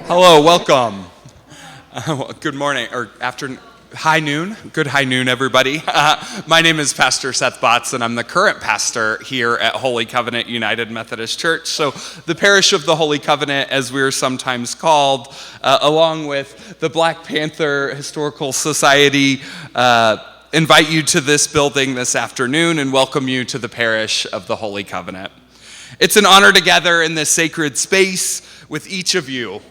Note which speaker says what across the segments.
Speaker 1: Hello, welcome. Good morning, or afternoon, high noon. Good high noon, everybody. My name is Pastor Seth Botts, and I'm the current pastor here at Holy Covenant United Methodist Church. So the parish of the Holy Covenant, as we're sometimes called, along with the Black Panther Historical Society, invite you to this building this afternoon and welcome you to the parish of the Holy Covenant. It's an honor to gather in this sacred space with each of you,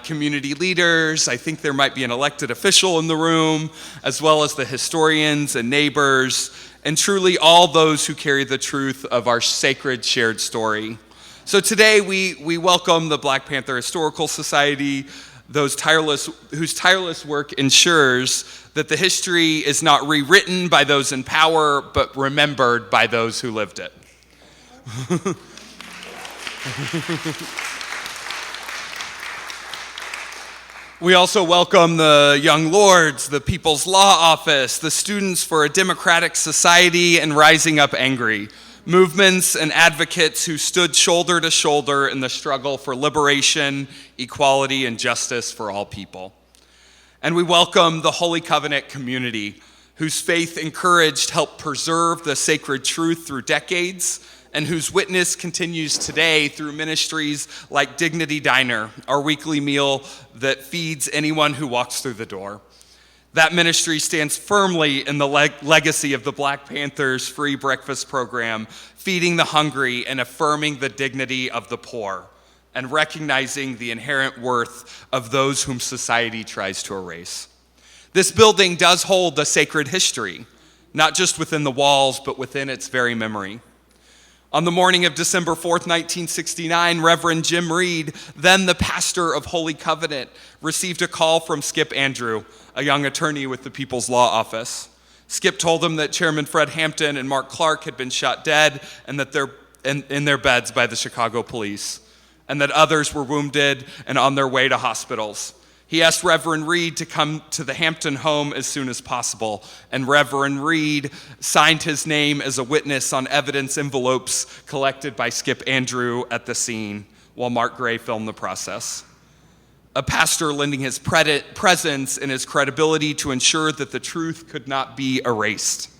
Speaker 1: community leaders. I think there might be an elected official in the room, as well as the historians and neighbors, and truly all those who carry the truth of our sacred shared story. So today we welcome the Black Panther Historical Society, whose tireless work ensures that the history is not rewritten by those in power, but remembered by those who lived it. We also welcome the Young Lords, the People's Law Office, the Students for a Democratic Society, and Rising Up Angry, movements and advocates who stood shoulder to shoulder in the struggle for liberation, equality, and justice for all people. And we welcome the Holy Covenant community, whose faith encouraged helped preserve the sacred truth through decades, and whose witness continues today through ministries like Dignity Diner, our weekly meal that feeds anyone who walks through the door. That ministry stands firmly in the legacy of the Black Panthers' free breakfast program, feeding the hungry and affirming the dignity of the poor, and recognizing the inherent worth of those whom society tries to erase. This building does hold a sacred history, not just within the walls, but within its very memory. On the morning of December 4th, 1969, Reverend Jim Reed, then the pastor of Holy Covenant, received a call from Skip Andrew, a young attorney with the People's Law Office. Skip told him that Chairman Fred Hampton and Mark Clark had been shot dead and that they're in their beds by the Chicago police, and that others were wounded and on their way to hospitals. He asked Reverend Reed to come to the Hampton home as soon as possible, and Reverend Reed signed his name as a witness on evidence envelopes collected by Skip Andrew at the scene while Mark Gray filmed the process. A pastor lending his presence and his credibility to ensure that the truth could not be erased.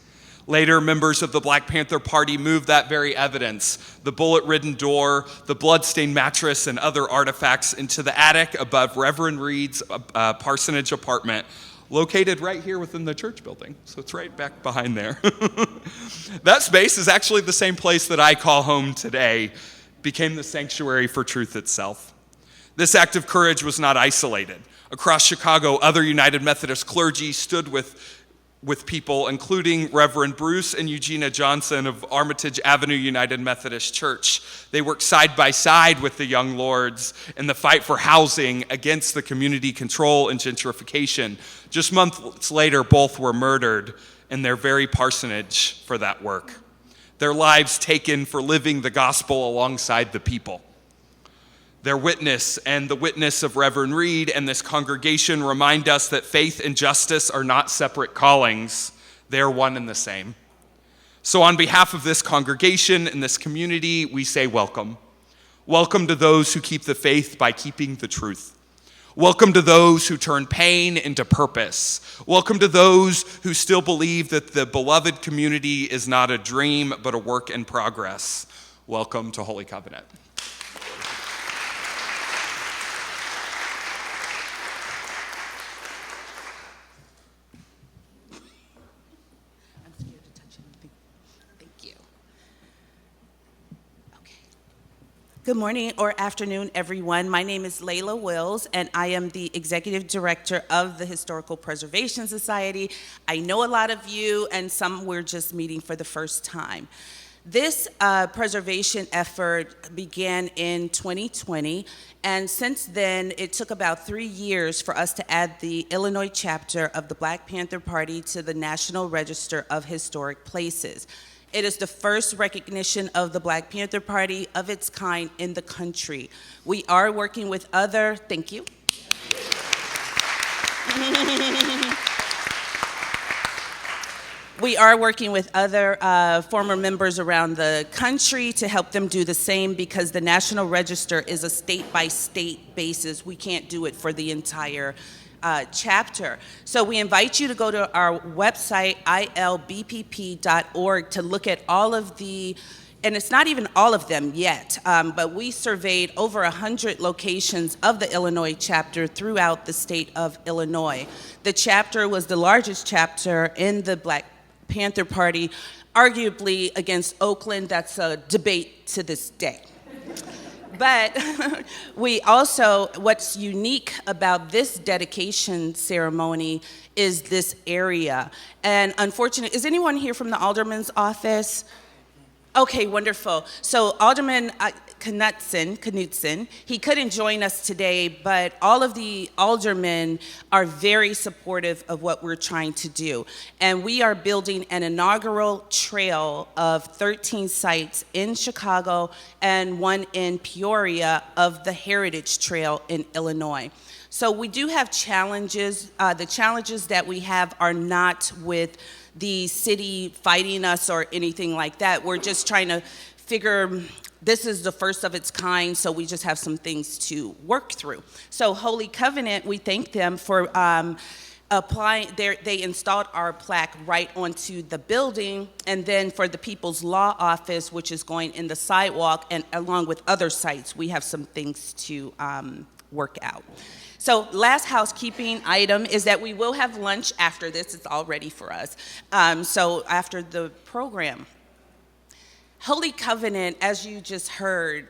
Speaker 1: Later, members of the Black Panther Party moved that very evidence, the bullet-ridden door, the blood-stained mattress, and other artifacts into the attic above Reverend Reed's parsonage apartment, located right here within the church building. So it's right back behind there. That space is actually the same place that I call home today, became the sanctuary for truth itself. This act of courage was not isolated. Across Chicago, other United Methodist clergy stood with people, including Reverend Bruce and Eugenia Johnson of Armitage Avenue United Methodist Church. They worked side by side with the Young Lords in the fight for housing against the community control and gentrification. Just months later, both were murdered in their very parsonage for that work. Their lives taken for living the gospel alongside the people. Their witness and the witness of Reverend Reed and this congregation remind us that faith and justice are not separate callings. They are one and the same. So on behalf of this congregation and this community, we say welcome. Welcome to those who keep the faith by keeping the truth. Welcome to those who turn pain into purpose. Welcome to those who still believe that the beloved community is not a dream, but a work in progress. Welcome to Holy Covenant.
Speaker 2: Good morning or afternoon, everyone. My name is Layla Wills, and I am the Executive Director of the Historical Preservation Society. I know a lot of you, and some we're just meeting for the first time. This preservation effort began in 2020, and since then, it took about 3 years for us to add the Illinois chapter of the Black Panther Party to the National Register of Historic Places. It is the first recognition of the Black Panther Party of its kind in the country. We are working with other, thank you. We are working with other former members around the country to help them do the same, because the National Register is a state-by-state basis. We can't do it for the entire chapter. So we invite you to go to our website, ilbpp.org, to look at all of the, and it's not even all of them yet, but we surveyed over 100 locations of the Illinois chapter throughout the state of Illinois. The chapter was the largest chapter in the Black Panther Party, arguably against Oakland. That's a debate to this day. But we also, what's unique about this dedication ceremony is this area. And unfortunately, is anyone here from the alderman's office? Okay, wonderful. So Alderman Knudsen, he couldn't join us today, but all of the aldermen are very supportive of what we're trying to do. And we are building an inaugural trail of 13 sites in Chicago and one in Peoria of the Heritage Trail in Illinois. So we do have challenges. The challenges that we have are not with the city fighting us or anything like that. We're just trying to figure, this is the first of its kind, so we just have some things to work through. So Holy Covenant, we thank them for applying, they installed our plaque right onto the building, and then for the People's Law Office, which is going in the sidewalk, and along with other sites, we have some things to work out. So last housekeeping item is that we will have lunch after this. It's all ready for us. So after the program. Holy Covenant, as you just heard,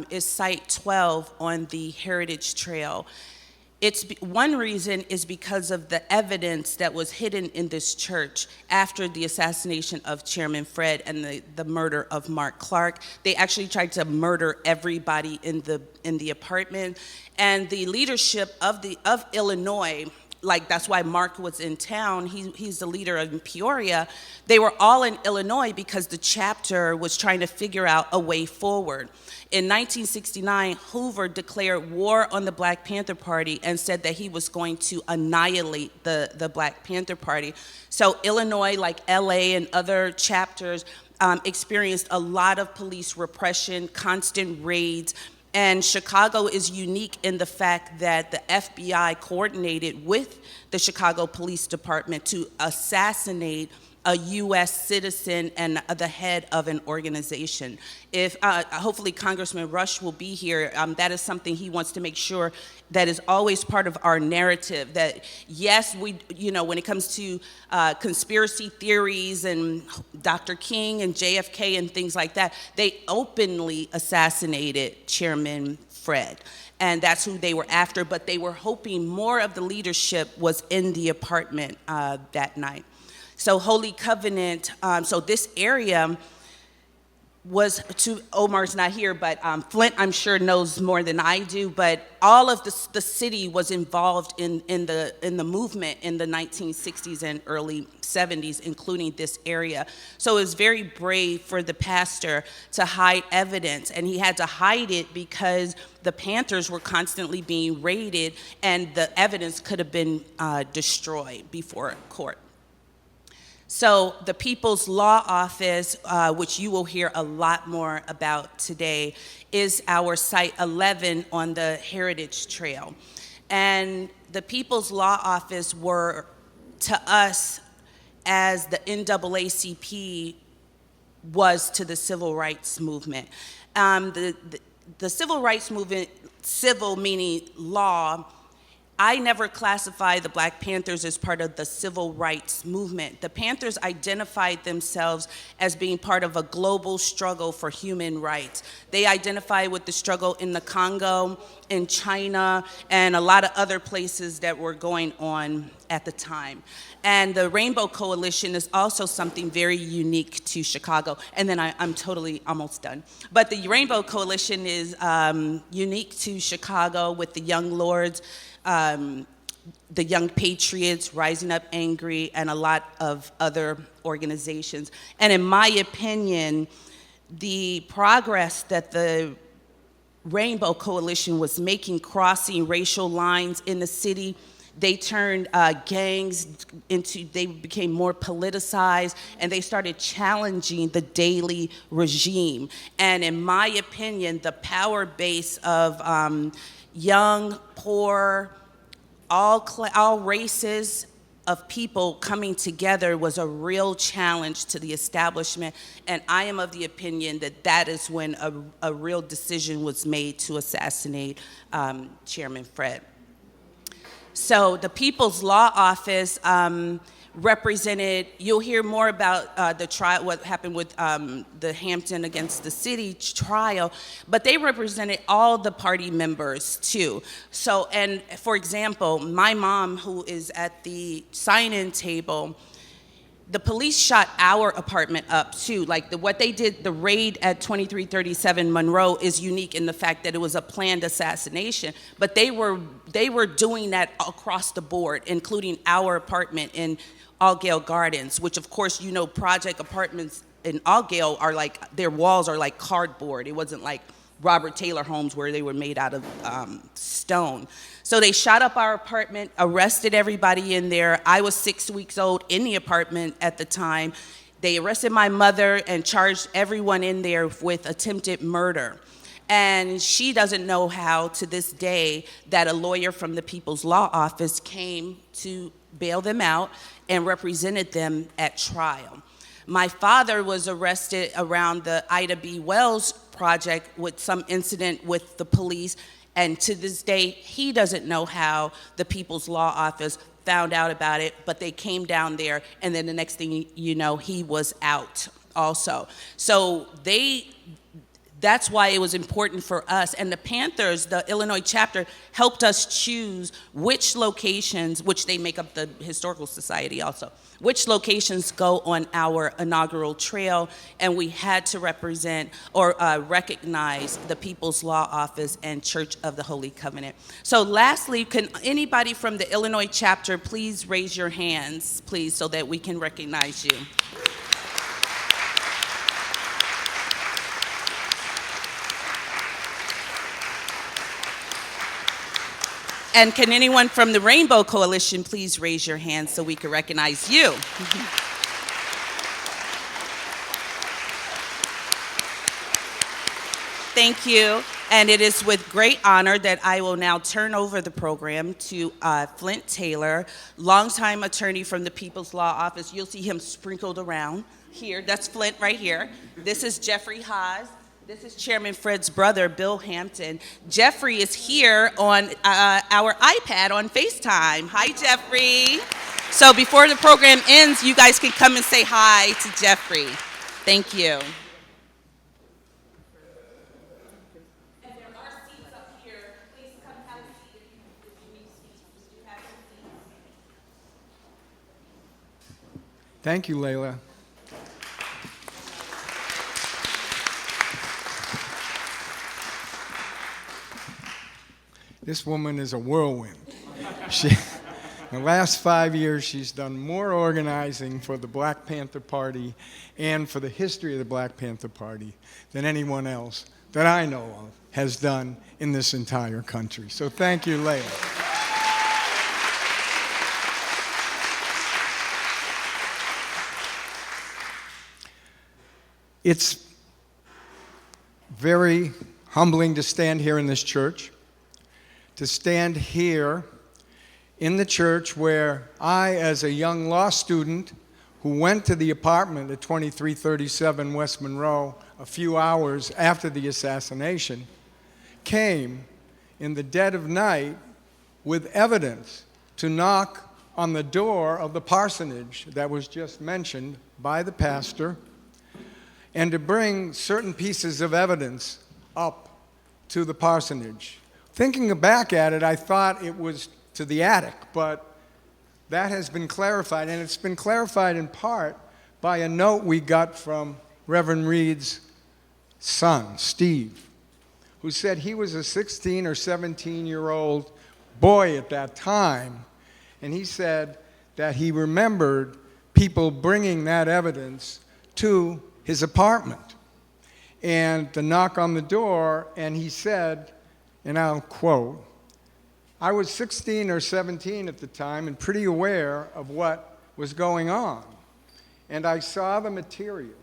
Speaker 2: is site 12 on the Heritage Trail. One reason is because of the evidence that was hidden in this church after the assassination of Chairman Fred and the murder of Mark Clark. They actually tried to murder everybody in the apartment, and the leadership of Illinois, like that's why Mark was in town. He's the leader of Peoria. They were all in Illinois because the chapter was trying to figure out a way forward. In 1969, Hoover declared war on the Black Panther Party and said that he was going to annihilate the Black Panther Party. So Illinois, like LA and other chapters, experienced a lot of police repression, constant raids. And Chicago is unique in the fact that the FBI coordinated with the Chicago Police Department to assassinate a U.S. citizen and the head of an organization. If hopefully Congressman Rush will be here, that is something he wants to make sure that is always part of our narrative. That yes, when it comes to conspiracy theories and Dr. King and JFK and things like that, they openly assassinated Chairman Fred. And that's who they were after, but they were hoping more of the leadership was in the apartment that night. So Holy Covenant, so this area was Omar's not here, but Flint, I'm sure, knows more than I do, but all of the city was involved in the movement in the 1960s and early 70s, including this area. So it was very brave for the pastor to hide evidence, and he had to hide it because the Panthers were constantly being raided, and the evidence could have been destroyed before court. So the People's Law Office, which you will hear a lot more about today, is our site 11 on the Heritage Trail. And the People's Law Office were, to us, as the NAACP was to the civil rights movement. The civil rights movement, civil meaning law, I never classified the Black Panthers as part of the civil rights movement. The Panthers identified themselves as being part of a global struggle for human rights. They identified with the struggle in the Congo, in China, and a lot of other places that were going on at the time. And the Rainbow Coalition is also something very unique to Chicago. And then I'm totally almost done. But the Rainbow Coalition is unique to Chicago with the Young Lords, the Young Patriots, Rising Up Angry, and a lot of other organizations. And in my opinion, the progress that the Rainbow Coalition was making, crossing racial lines in the city, They turned gangs they became more politicized, and they started challenging the daily regime. And in my opinion, the power base of young, poor, all races of people coming together was a real challenge to the establishment, and I am of the opinion that that is when a real decision was made to assassinate Chairman Fred. So the People's Law Office represented, you'll hear more about the trial, what happened with the Hampton against the city trial, but they represented all the party members too. So, and for example, my mom, who is at the sign-in table, the police shot our apartment up too. Like what they did, the raid at 2337 Monroe is unique in the fact that it was a planned assassination, but they were doing that across the board, including our apartment in Allgale Gardens, which of course, you know, project apartments in Allgale are like, their walls are like cardboard. It wasn't like Robert Taylor homes where they were made out of stone. So they shot up our apartment, arrested everybody in there. I was 6 weeks old in the apartment at the time. They arrested my mother and charged everyone in there with attempted murder. And she doesn't know how, to this day, that a lawyer from the People's Law Office came to bail them out and represented them at trial. My father was arrested around the Ida B. Wells project with some incident with the police, and to this day, he doesn't know how the People's Law Office found out about it, but they came down there, and then the next thing you know, he was out also. So that's why it was important for us. And the Panthers, the Illinois chapter, helped us choose which locations, which they make up the Historical Society also, which locations go on our inaugural trail, and we had to represent or recognize the People's Law Office and Church of the Holy Covenant. So lastly, can anybody from the Illinois chapter please raise your hands, please, so that we can recognize you? And can anyone from the Rainbow Coalition please raise your hand so we can recognize you? Thank you. And it is with great honor that I will now turn over the program to Flint Taylor, longtime attorney from the People's Law Office. You'll see him sprinkled around here. That's Flint right here. This is Jeffrey Haas. This is Chairman Fred's brother, Bill Hampton. Jeffrey is here on our iPad on FaceTime. Hi, Jeffrey. So before the program ends, you guys can come and say hi to Jeffrey. Thank you. And there are seats up here. Please come have a seat if you need seats. Do you have some seats?
Speaker 3: Thank you, Layla. This woman is a whirlwind. In the last 5 years, she's done more organizing for the Black Panther Party and for the history of the Black Panther Party than anyone else that I know of has done in this entire country. So thank you, Layla. It's very humbling to stand here in this church, to stand here in the church where I, as a young law student who went to the apartment at 2337 West Monroe a few hours after the assassination, came in the dead of night with evidence to knock on the door of the parsonage that was just mentioned by the pastor, and to bring certain pieces of evidence up to the parsonage. Thinking back at it, I thought it was to the attic, but that has been clarified, and it's been clarified in part by a note we got from Reverend Reed's son, Steve, who said he was a 16 or 17-year-old boy at that time, and he said that he remembered people bringing that evidence to his apartment, and the knock on the door, and he said, and I'll quote, I was 16 or 17 at the time and pretty aware of what was going on. And I saw the material.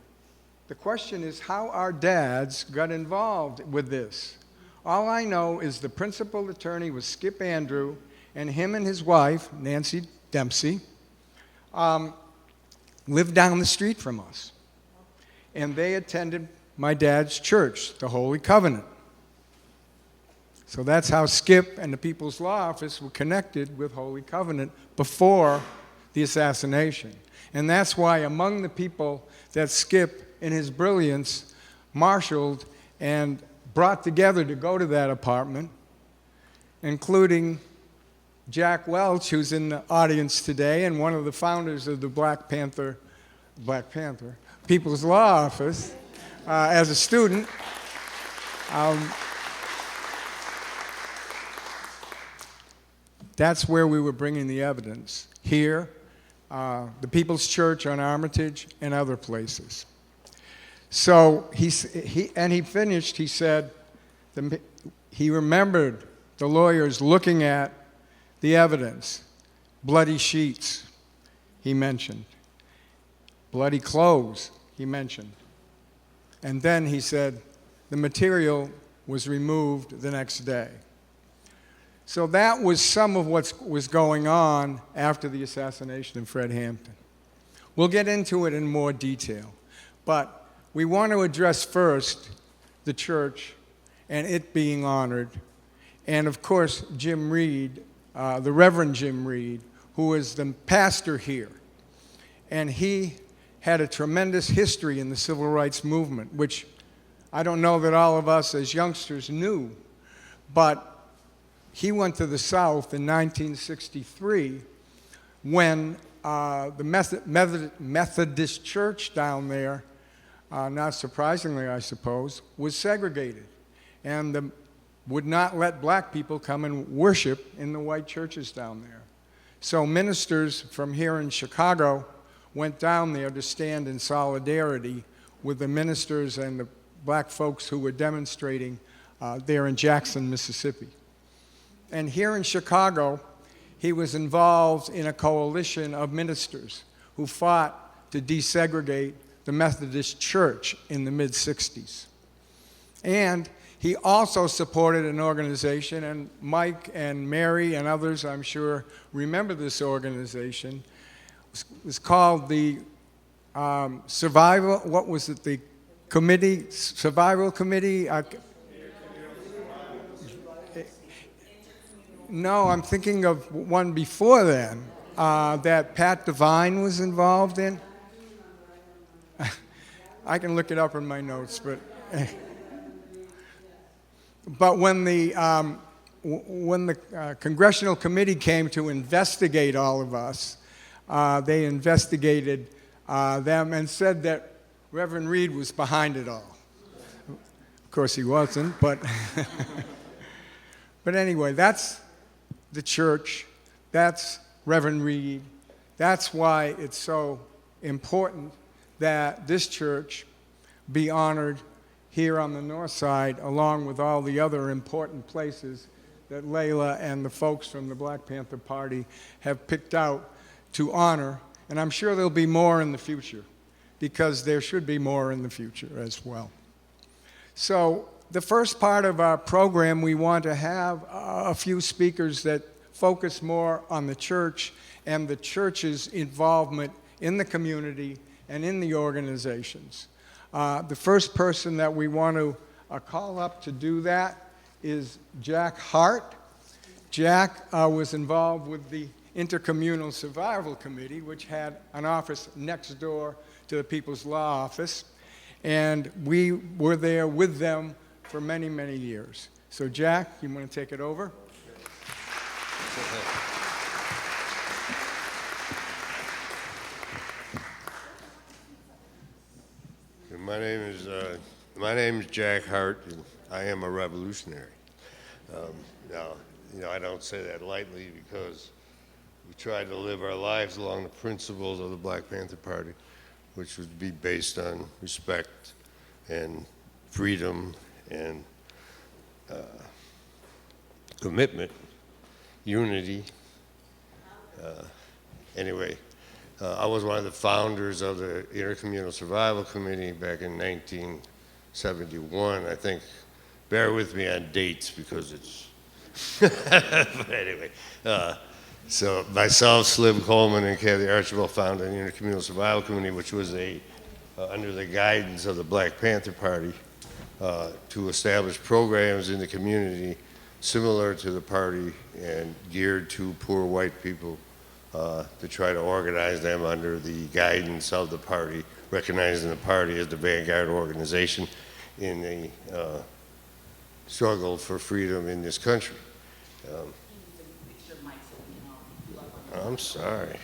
Speaker 3: The question is how our dads got involved with this. All I know is the principal attorney was Skip Andrew, and him and his wife, Nancy Dempsey, lived down the street from us. And they attended my dad's church, the Holy Covenant. So that's how Skip and the People's Law Office were connected with Holy Covenant before the assassination. And that's why among the people that Skip, in his brilliance, marshaled and brought together to go to that apartment, including Jack Welch, who's in the audience today and one of the founders of the Black Panther People's Law Office, as a student. That's where we were bringing the evidence. Here, the People's Church on Armitage, and other places. So he finished, he said, he remembered the lawyers looking at the evidence. Bloody sheets, he mentioned. Bloody clothes, he mentioned. And then he said the material was removed the next day. So that was some of what was going on after the assassination of Fred Hampton. We'll get into it in more detail, but we want to address first the church and it being honored, and of course Jim Reed, the Reverend Jim Reed, who is the pastor here, and he had a tremendous history in the civil rights movement, which I don't know that all of us as youngsters knew, but he went to the South in 1963 when the Methodist Church down there, not surprisingly I suppose, was segregated and would not let black people come and worship in the white churches down there. So ministers from here in Chicago went down there to stand in solidarity with the ministers and the black folks who were demonstrating there in Jackson, Mississippi. And here in Chicago, he was involved in a coalition of ministers who fought to desegregate the Methodist Church in the mid-60s. And he also supported an organization, and Mike and Mary and others, I'm sure, remember this organization. It was called the Survival, what was it, the Committee, Survival Committee? No, I'm thinking of one before then that Pat Devine was involved in. I can look it up in my notes, but when the Congressional Committee came to investigate all of us, they investigated them and said that Reverend Reed was behind it all. Of course he wasn't, but but anyway, that's the church, that's Reverend Reed. That's why it's so important that this church be honored here on the north side, along with all the other important places that Layla and the folks from the Black Panther Party have picked out to honor. And I'm sure there'll be more in the future, because there should be more in the future as well. So the first part of our program, we want to have a few speakers that focus more on the church and the church's involvement in the community and in the organizations. The first person that we want to call up to do that is Jack Hart. Jack was involved with the Intercommunal Survival Committee, which had an office next door to the People's Law Office, and we were there with them for many, many years. So Jack, you want to take it over?
Speaker 4: My name is Jack Hart, and I am a revolutionary. Now, I don't say that lightly, because we try to live our lives along the principles of the Black Panther Party, which would be based on respect and freedom and commitment unity. Anyway, I was one of the founders of the Intercommunal Survival Committee back in 1971. I think, bear with me on dates because it's, but anyway. So myself, Slim Coleman, and Kathy Archibald founded the Intercommunal Survival Committee, which was under the guidance of the Black Panther Party to establish programs in the community similar to the party and geared to poor white people to try to organize them under the guidance of the party, recognizing the party as the vanguard organization in the struggle for freedom in this country. I'm sorry.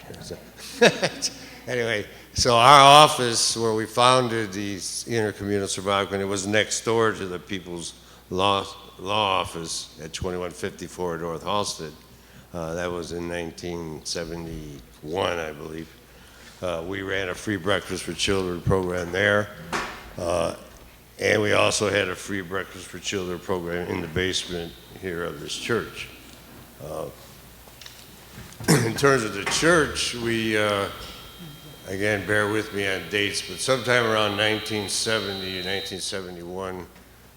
Speaker 4: Anyway, so our office where we founded the Intercommunal Survival Committee was next door to the People's Law Office at 2154 North Halsted. That was in 1971, I believe. We ran a free breakfast for children program there. And we also had a free breakfast for children program in the basement here of this church. In terms of the church, we, again, bear with me on dates, but sometime around 1970 and 1971,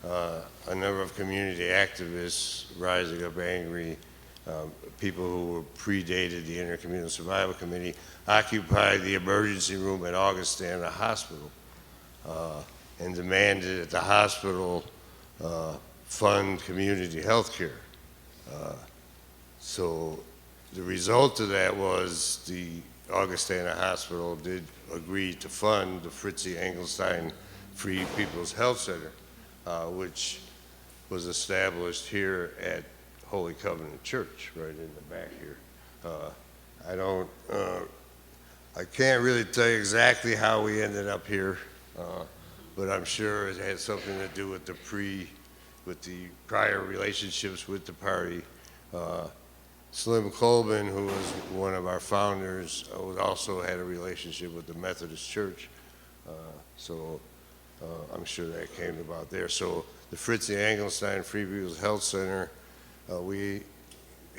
Speaker 4: a number of community activists, Rising Up Angry, people who predated the Intercommunal Survival Committee, occupied the emergency room at Augustana Hospital and demanded that the hospital fund community health care. So the result of that was the Augustana Hospital did agree to fund the Fritzie Engelstein Free People's Health Center, which was established here at Holy Covenant Church, right in the back here. I can't really tell you exactly how we ended up here, but I'm sure it had something to do with the prior relationships with the party. Slim Coleman, who was one of our founders, also had a relationship with the Methodist Church, so I'm sure that came about there. So the Fritzie Engelstein Free People's Health Center, we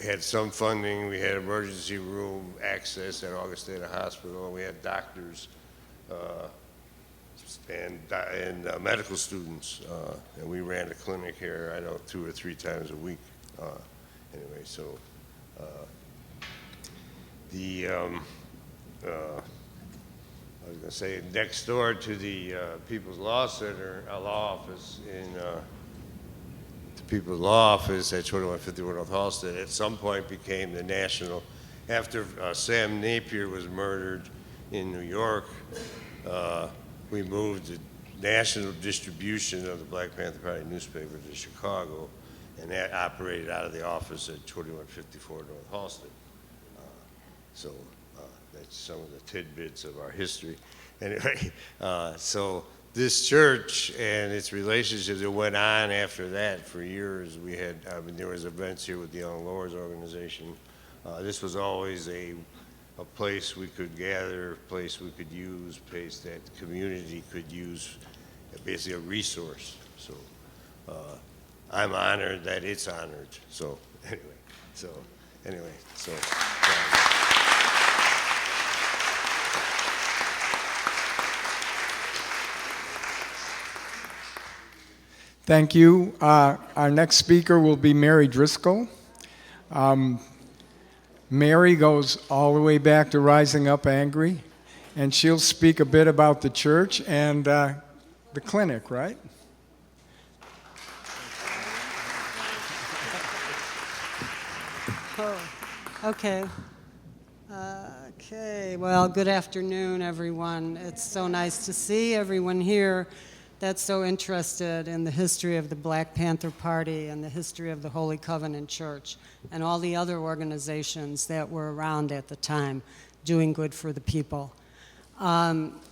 Speaker 4: had some funding, we had emergency room access at Augustana Hospital, and we had doctors and medical students, and we ran a clinic here, I know, 2 or 3 times a week. Anyway, so I was going to say next door to the People's Law Center, law office in the People's Law Office at 2151 North Halsted at some point became the national. After Sam Napier was murdered in New York, we moved the national distribution of the Black Panther Party newspaper to Chicago, and that operated out of the office at 2154 North Halsted. So that's some of the tidbits of our history. Anyway, so this church and its relationships that went on after that for years. We had, there was events here with the Young Lords organization. This was always a place we could gather, a place we could use, a place that the community could use, basically a resource. So I'm honored that it's honored. So anyway, so.
Speaker 3: Thank you. Our next speaker will be Mary Driscoll. Mary goes all the way back to Rising Up Angry, and she'll speak a bit about the church and the clinic, right?
Speaker 5: Oh, okay. Well, good afternoon, everyone. It's so nice to see everyone here that's so interested in the history of the Black Panther Party and the history of the Holy Covenant Church and all the other organizations that were around at the time doing good for the people.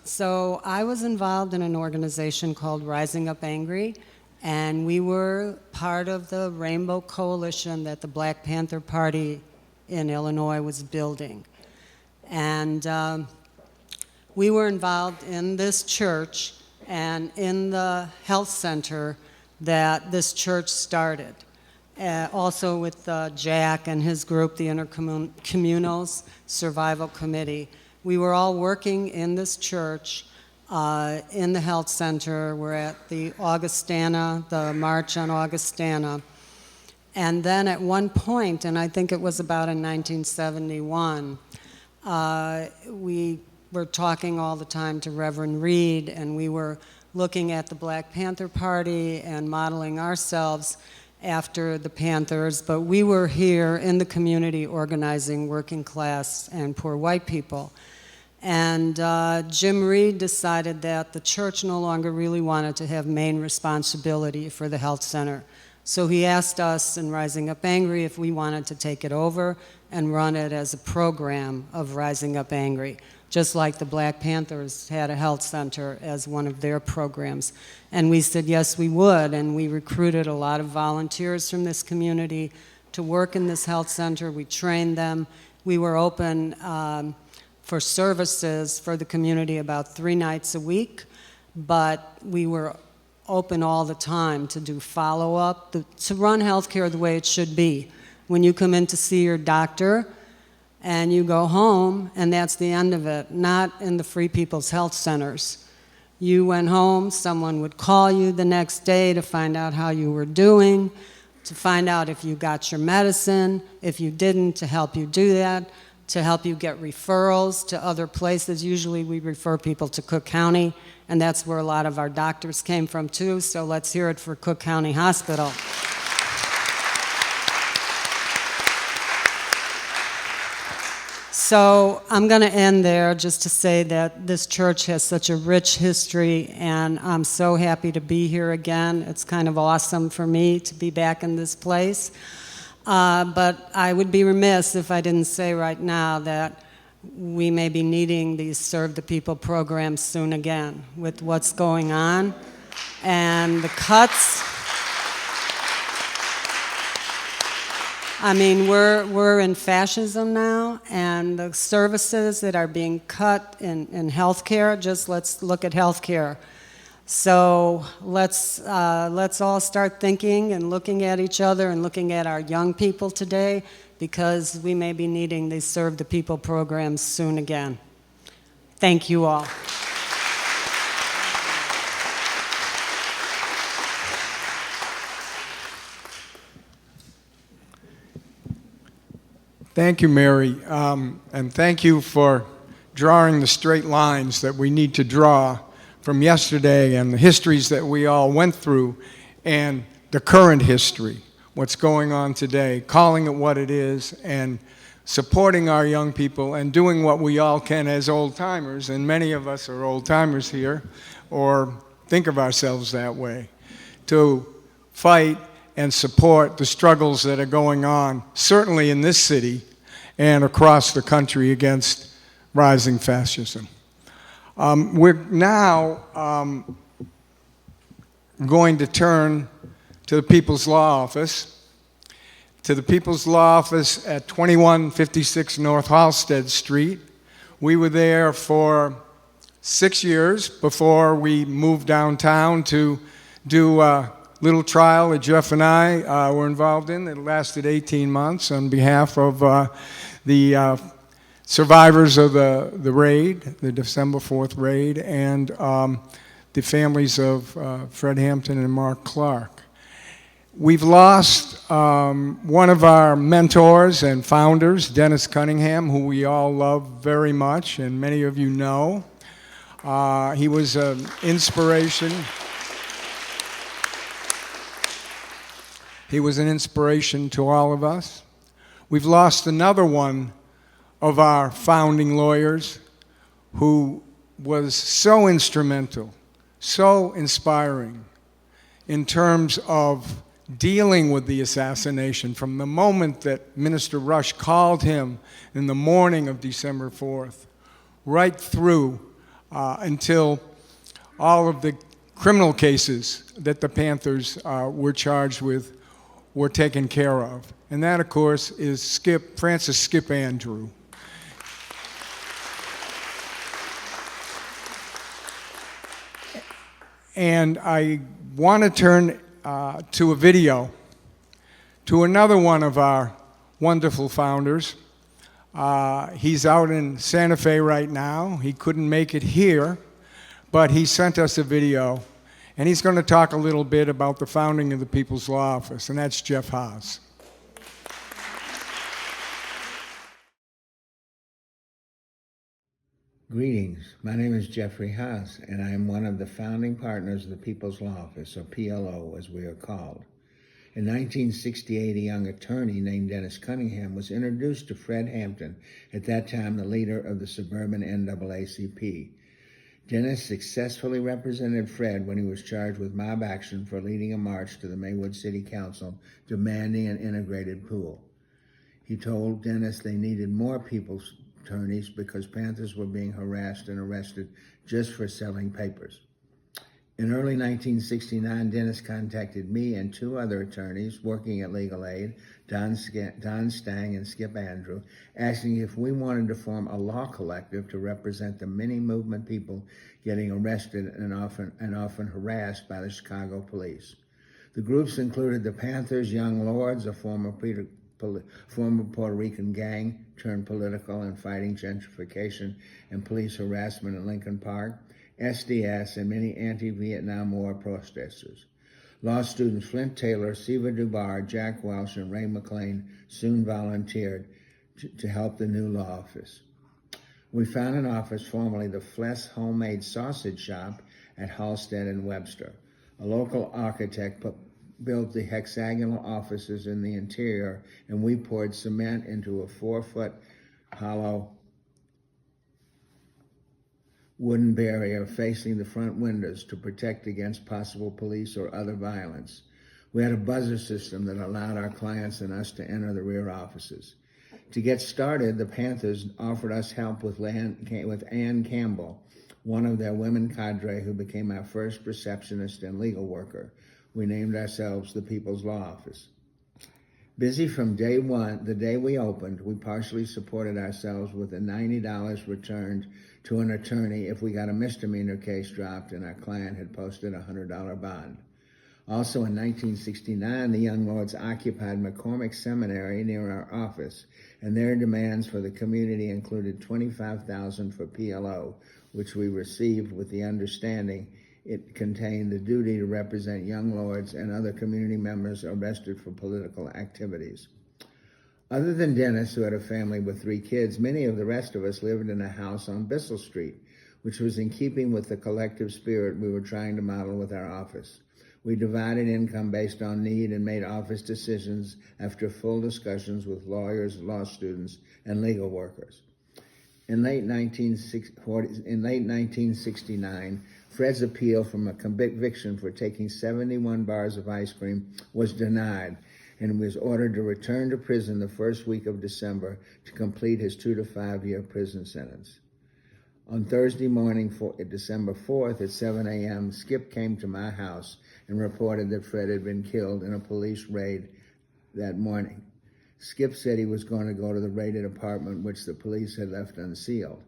Speaker 5: So I was involved in an organization called Rising Up Angry, and we were part of the Rainbow Coalition that the Black Panther Party in Illinois was building. And we were involved in this church and in the health center that this church started. also with Jack and his group, the Intercommunals Survival Committee. We were all working in this church in the health center. We're at the Augustana, the March on Augustana. And then at one point, and I think it was about in 1971, we were talking all the time to Reverend Reed, and we were looking at the Black Panther Party and modeling ourselves after the Panthers, but we were here in the community organizing working class and poor white people. And Jim Reed decided that the church no longer really wanted to have main responsibility for the health center. So he asked us in Rising Up Angry if we wanted to take it over and run it as a program of Rising Up Angry, just like the Black Panthers had a health center as one of their programs. And we said yes, we would, and we recruited a lot of volunteers from this community to work in this health center. We trained them. We were open for services for the community about 3 nights a week, but we were open all the time to do follow-up, to run healthcare the way it should be. When you come in to see your doctor and you go home, and that's the end of it, not in the Free People's Health Centers. You went home, someone would call you the next day to find out how you were doing, to find out if you got your medicine, if you didn't, to help you do that, to help you get referrals to other places. Usually we refer people to Cook County, and that's where a lot of our doctors came from too, so let's hear it for Cook County Hospital. So I'm going to end there just to say that this church has such a rich history, and I'm so happy to be here again. It's kind of awesome for me to be back in this place. But I would be remiss if I didn't say right now that we may be needing these Serve the People programs soon again with what's going on and the cuts. I mean, we're in fascism now, and the services that are being cut in healthcare, just let's look at healthcare. So let's all start thinking and looking at each other and looking at our young people today, because we may be needing these Serve the People programs soon again. Thank you all.
Speaker 3: Thank you, Mary, and thank you for drawing the straight lines that we need to draw from yesterday and the histories that we all went through and the current history, what's going on today, calling it what it is, and supporting our young people and doing what we all can as old-timers, and many of us are old-timers here, or think of ourselves that way, to fight and support the struggles that are going on, certainly in this city and across the country, against rising fascism. We're now going to turn to the People's Law Office, to the People's Law Office at 2156 North Halsted Street. We were there for 6 years before we moved downtown to do a little trial that Jeff and I were involved in that lasted 18 months on behalf of the survivors of the raid, the December 4th raid, and the families of Fred Hampton and Mark Clark. We've lost one of our mentors and founders, Dennis Cunningham, who we all love very much, and many of you know. He was an inspiration. He was an inspiration to all of us. We've lost another one of our founding lawyers who was so instrumental, so inspiring in terms of dealing with the assassination from the moment that Minister Rush called him in the morning of December 4th, right through until all of the criminal cases that the Panthers were charged with were taken care of. And that, of course, is Francis Skip Andrew. And I want to turn to a video to another one of our wonderful founders. He's out in Santa Fe right now. He couldn't make it here, but he sent us a video, and he's going to talk a little bit about the founding of the People's Law Office, and that's Jeff Haas.
Speaker 6: Greetings. My name is Jeffrey Haas, and I am one of the founding partners of the People's Law Office, or PLO as we are called. In 1968, a young attorney named Dennis Cunningham was introduced to Fred Hampton, at that time the leader of the suburban NAACP. Dennis successfully represented Fred when he was charged with mob action for leading a march to the Maywood City Council demanding an integrated pool. He told Dennis they needed more people's attorneys because Panthers were being harassed and arrested just for selling papers. In early 1969, Dennis contacted me and two other attorneys working at Legal Aid, Don Stein and Skip Andrew, asking if we wanted to form a law collective to represent the many movement people getting arrested and often harassed by the Chicago police. The groups included the Panthers, Young Lords, a former Puerto Rican gang turned political and fighting gentrification and police harassment in Lincoln Park, SDS, and many anti-Vietnam War protesters. Law students Flint Taylor, Siva Dubar, Jack Welsh, and Ray McLean soon volunteered to help the new law office. We found an office, formerly the Fless Homemade Sausage Shop, at Halsted and Webster. A local architect built the hexagonal offices in the interior, and we poured cement into a 4-foot hollow wooden barrier facing the front windows to protect against possible police or other violence. We had a buzzer system that allowed our clients and us to enter the rear offices. To get started, the Panthers offered us help with Ann Campbell, one of their women cadre who became our first receptionist and legal worker. We named ourselves the People's Law Office. Busy from day one, the day we opened, we partially supported ourselves with a $90 returned to an attorney if we got a misdemeanor case dropped and our client had posted a $100 bond. Also in 1969, the Young Lords occupied McCormick Seminary near our office, and their demands for the community included $25,000 for PLO, which we received with the understanding it contained the duty to represent Young Lords and other community members arrested for political activities. Other than Dennis, who had a family with 3 kids, many of the rest of us lived in a house on Bissell Street, which was in keeping with the collective spirit we were trying to model with our office. We divided income based on need and made office decisions after full discussions with lawyers, law students, and legal workers. In late 1969, Fred's appeal from a conviction for taking 71 bars of ice cream was denied, and was ordered to return to prison the first week of December to complete his 2 to 5 year prison sentence. On Thursday morning, December 4th at 7 a.m., Skip came to my house and reported that Fred had been killed in a police raid that morning. Skip said he was going to go to the raided apartment, which the police had left unsealed.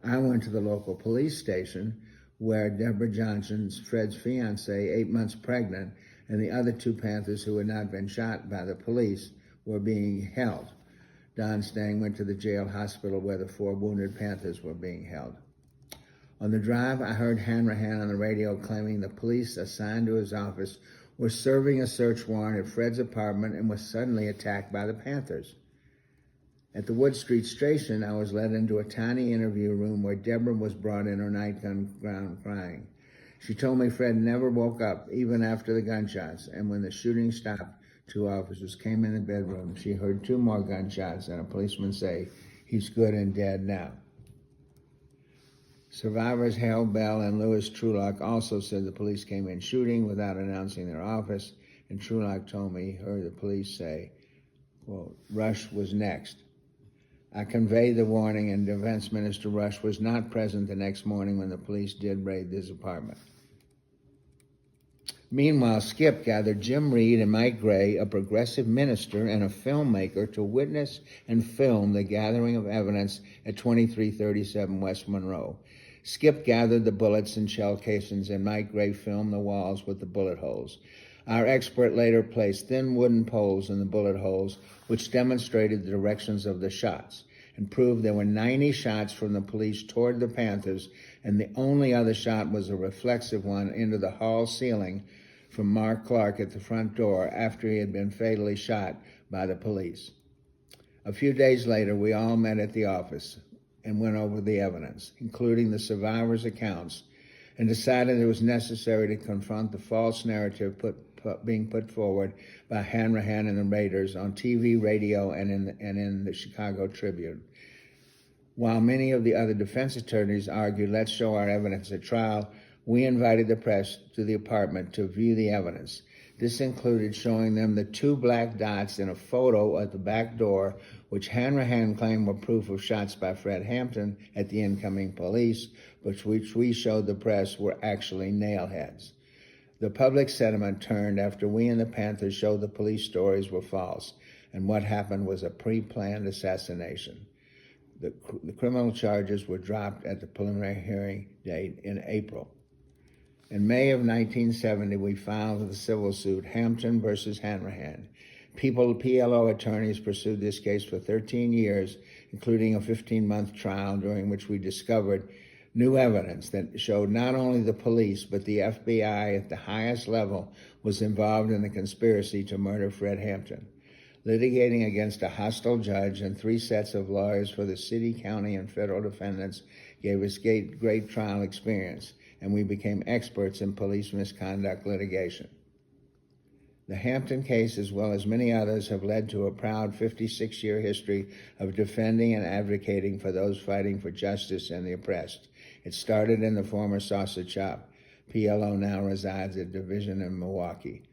Speaker 6: I went to the local police station, where Deborah Johnson, Fred's fiancée, 8 months pregnant, and the other 2 Panthers who had not been shot by the police were being held. Don Stein went to the jail hospital where the 4 wounded Panthers were being held. On the drive, I heard Hanrahan on the radio claiming the police assigned to his office were serving a search warrant at Fred's apartment and was suddenly attacked by the Panthers. At the Wood Street station, I was led into a tiny interview room where Deborah was brought in her nightgown crying. She told me Fred never woke up, even after the gunshots, and when the shooting stopped, 2 officers came in the bedroom. She heard 2 more gunshots and a policeman say, "He's good and dead now." Survivors Hale Bell and Louis Trulock also said the police came in shooting without announcing their office, and Trulock told me he heard the police say, well, Rush was next. I conveyed the warning, and Defense Minister Rush was not present the next morning when the police did raid his apartment. Meanwhile, Skip gathered Jim Reed and Mike Gray, a progressive minister and a filmmaker, to witness and film the gathering of evidence at 2337 West Monroe. Skip gathered the bullets and shell casings, and Mike Gray filmed the walls with the bullet holes. Our expert later placed thin wooden poles in the bullet holes, which demonstrated the directions of the shots and proved there were 90 shots from the police toward the Panthers, and the only other shot was a reflexive one into the hall ceiling from Mark Clark at the front door after he had been fatally shot by the police. A few days later, we all met at the office and went over the evidence, including the survivors' accounts, and decided it was necessary to confront the false narrative being put forward by Hanrahan and the Raiders on TV, radio, and in the Chicago Tribune. While many of the other defense attorneys argued, let's show our evidence at trial, we invited the press to the apartment to view the evidence. This included showing them the 2 black dots in a photo at the back door, which Hanrahan claimed were proof of shots by Fred Hampton at the incoming police, but which we showed the press were actually nail heads. The public sentiment turned after we and the Panthers showed the police stories were false, and what happened was a pre-planned assassination. The criminal charges were dropped at the preliminary hearing date in April. In May of 1970, we filed the civil suit Hampton versus Hanrahan. PLO attorneys pursued this case for 13 years, including a 15-month trial during which we discovered new evidence that showed not only the police, but the FBI at the highest level was involved in the conspiracy to murder Fred Hampton. Litigating against a hostile judge and 3 sets of lawyers for the city, county, and federal defendants gave us great trial experience, and we became experts in police misconduct litigation. The Hampton case, as well as many others, have led to a proud 56-year history of defending and advocating for those fighting for justice and the oppressed. It started in the former Sausage Shop. PLO now resides at Division in Milwaukee.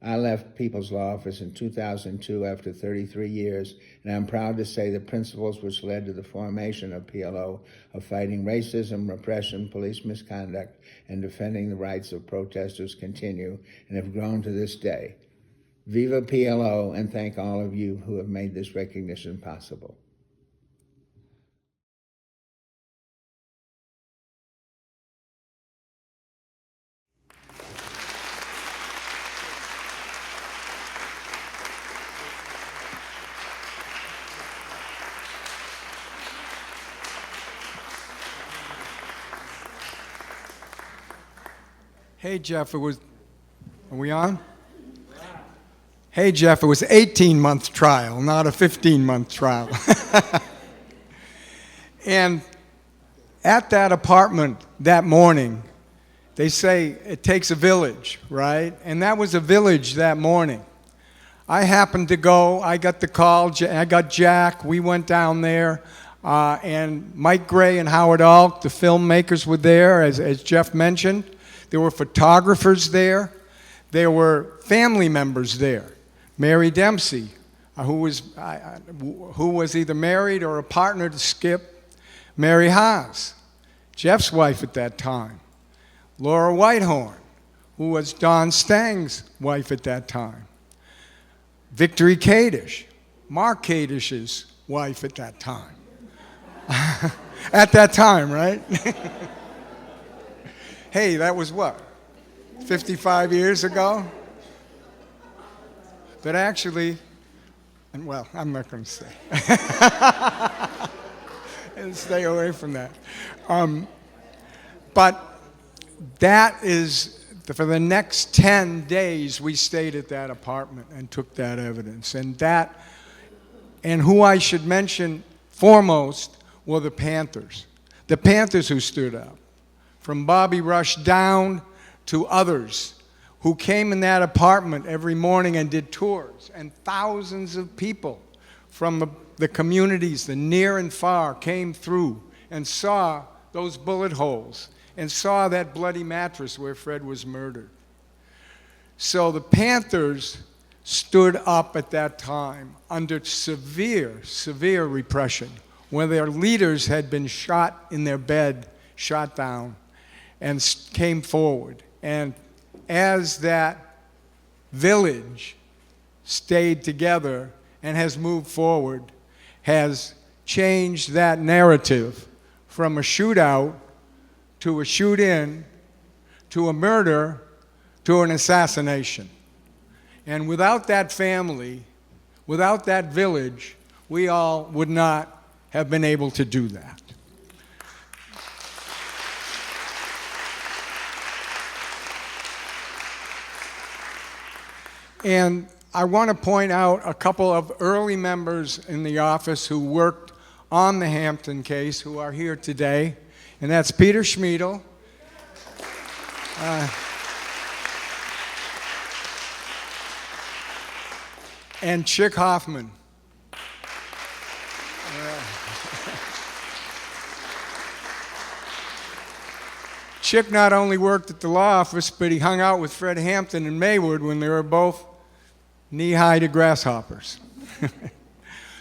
Speaker 6: I left People's Law Office in 2002 after 33 years, and I'm proud to say the principles which led to the formation of PLO of fighting racism, repression, police misconduct, and defending the rights of protesters continue and have grown to this day. Viva PLO, and thank all of you who have made this recognition possible.
Speaker 3: Hey, Jeff, are we on? Hey, Jeff, it was an 18-month trial, not a 15-month trial. And at that apartment that morning, they say it takes a village, right? And that was a village that morning. I happened to go, I got the call, I got Jack, we went down there, and Mike Gray and Howard Alk, the filmmakers, were there, as Jeff mentioned. There were photographers there. There were family members there. Mary Dempsey, who was either married or a partner to Skip. Mary Haas, Jeff's wife at that time. Laura Whitehorn, who was Don Stang's wife at that time. Victory Kadish, Mark Kadish's wife at that time. At that time, right? Hey, that was what, 55 years ago? But actually, and well, I'm not going to say. And stay away from that. But that is, for the next 10 days, we stayed at that apartment and took that evidence. And who I should mention foremost were the Panthers. The Panthers who stood up. From Bobby Rush down to others who came in that apartment every morning and did tours. And thousands of people from the communities, the near and far, came through and saw those bullet holes and saw that bloody mattress where Fred was murdered. So the Panthers stood up at that time under severe, severe repression, when their leaders had been shot in their bed, shot down, and came forward. And as that village stayed together and has moved forward, has changed that narrative from a shootout to a shoot-in to a murder to an assassination. And without that family, without that village, we all would not have been able to do that. And I want to point out a couple of early members in the office who worked on the Hampton case who are here today, and that's Peter Schmiedel, and Chick Hoffman. Chick not only worked at the law office, but he hung out with Fred Hampton and Maywood when they were both knee-high to grasshoppers.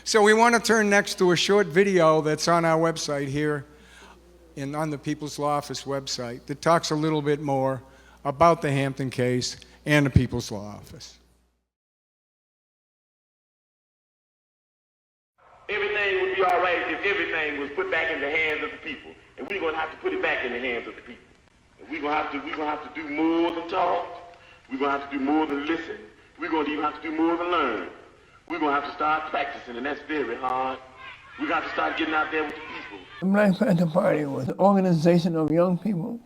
Speaker 3: So we want to turn next to a short video that's on our website here, on the People's Law Office website, that talks a little bit more about the Hampton case and the People's Law Office.
Speaker 7: Everything would be all right if everything was put back in the hands of the people. And we're going to have to put it back in the hands of the people. And we're going to have to do more than talk. We're going to have to do more than listen. We're going to even have to do more than learn. We're going to have to start practicing, and that's very hard. We're going to have to start getting out there with the people.
Speaker 8: The Black Panther Party was an organization of young people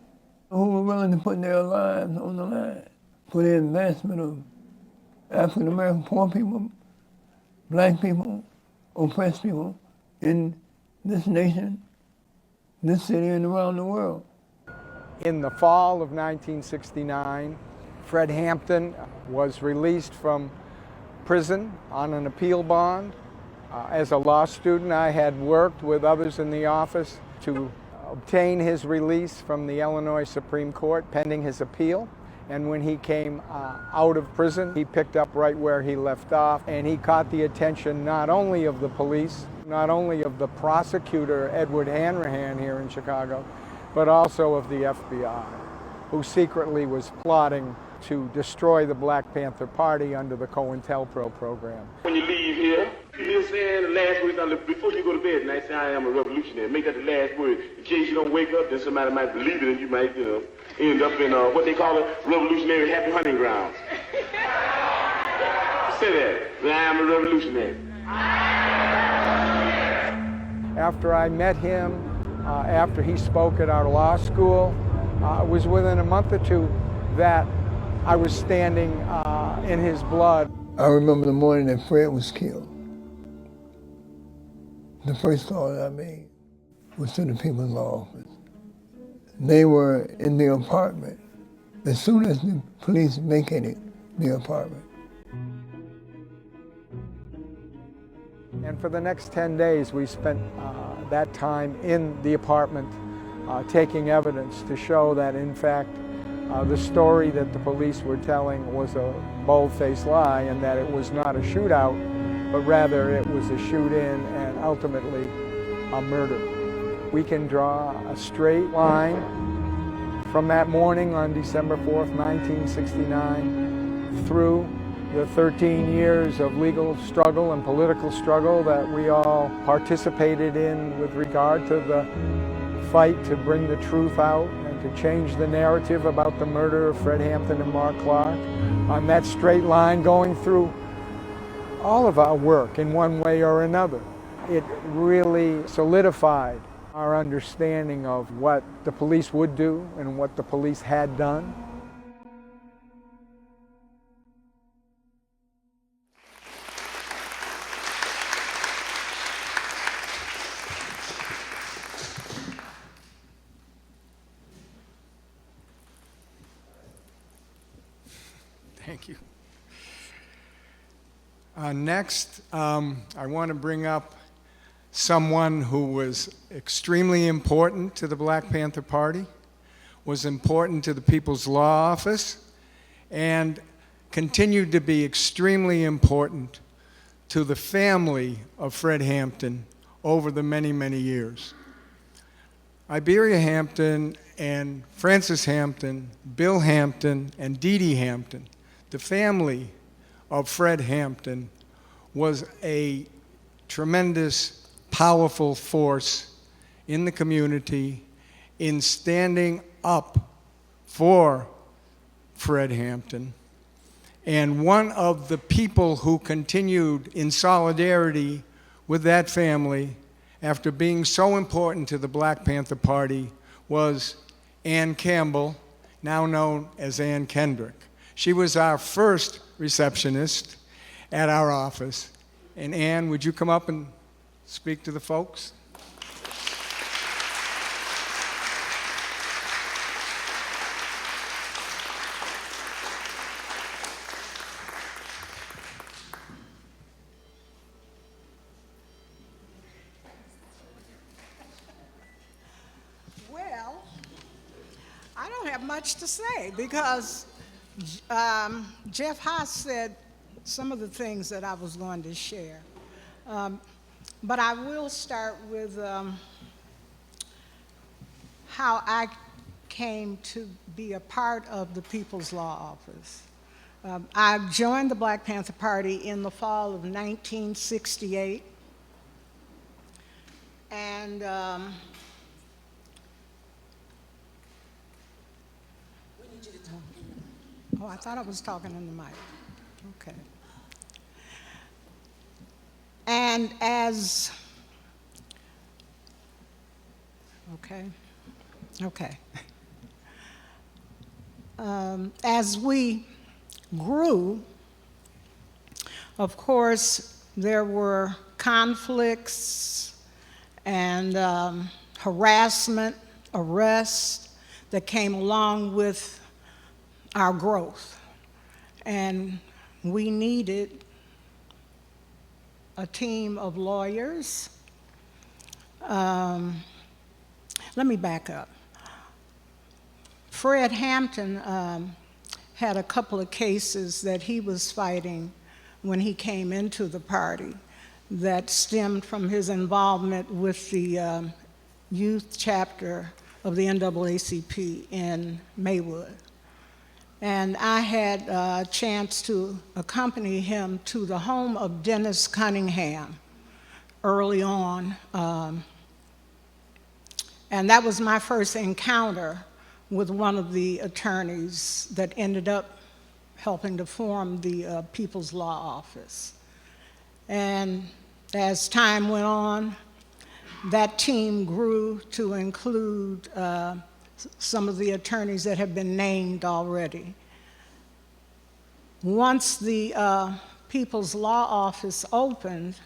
Speaker 8: who were willing to put their lives on the line for the advancement of African American poor people, black people, oppressed people in this nation, this city, and around the world.
Speaker 3: In the fall of 1969, Fred Hampton was released from prison on an appeal bond. As a law student, I had worked with others in the office to obtain his release from the Illinois Supreme Court pending his appeal. And when he came out of prison, he picked up right where he left off, and he caught the attention not only of the police, not only of the prosecutor, Edward Hanrahan, here in Chicago, but also of the FBI, who secretly was plotting to destroy the Black Panther Party under the COINTELPRO program.
Speaker 7: When you leave here, you're saying the last word, before you go to bed tonight, say, I am a revolutionary. Make that the last word. In case you don't wake up, then somebody might believe it, and you might, end up in what they call a revolutionary happy hunting grounds. Say that. I am a revolutionary.
Speaker 3: After I met him, after he spoke at our law school, it was within a month or two that I was standing in his blood.
Speaker 8: I remember the morning that Fred was killed. The first call that I made was to the People's Law Office. They were in the apartment as soon as the police vacated the apartment.
Speaker 3: And for the next 10 days, we spent that time in the apartment taking evidence to show that, in fact, the story that the police were telling was a bold-faced lie, and that it was not a shootout, but rather it was a shoot-in and ultimately a murder. We can draw a straight line from that morning on December 4th, 1969, through the 13 years of legal struggle and political struggle that we all participated in with regard to the fight to bring the truth out and to change the narrative about the murder of Fred Hampton and Mark Clark. On that straight line going through all of our work in one way or another, it really solidified our understanding of what the police would do and what the police had done. Thank you. Next, I want to bring up someone who was extremely important to the Black Panther Party, was important to the People's Law Office, and continued to be extremely important to the family of Fred Hampton over the many, many years. Iberia Hampton and Francis Hampton, Bill Hampton, and Dee Dee Hampton, the family of Fred Hampton, was a tremendous, powerful force in the community in standing up for Fred Hampton And one of the people who continued in solidarity with that family after being so important to the Black Panther Party was Ann Campbell, now known as Ann Kendrick. She was our first receptionist at our office. And Ann, would you come up and speak to the folks?
Speaker 9: Well, I don't have much to say because Jeff Haas said some of the things that I was going to share. But I will start with how I came to be a part of the People's Law Office. I joined the Black Panther Party in the fall of 1968. And oh, I thought I was talking in the mic. Okay. And as we grew, of course, there were conflicts and harassment, arrests that came along with our growth. And we needed a team of lawyers. Let me back up. Fred Hampton had a couple of cases that he was fighting when he came into the party that stemmed from his involvement with the youth chapter of the NAACP in Maywood. And I had a chance to accompany him to the home of Dennis Cunningham early on. And that was my first encounter with one of the attorneys that ended up helping to form the People's Law Office. And as time went on, that team grew to include some of the attorneys that have been named already. Once the People's Law Office opened,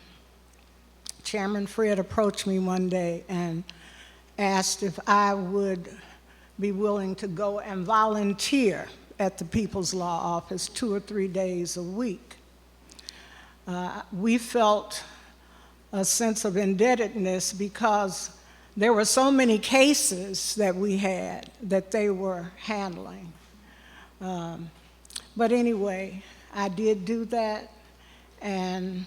Speaker 9: Chairman Fred approached me one day and asked if I would be willing to go and volunteer at the People's Law Office 2 or 3 days a week. We felt a sense of indebtedness because there were so many cases that we had that they were handling. But anyway, I did do that, and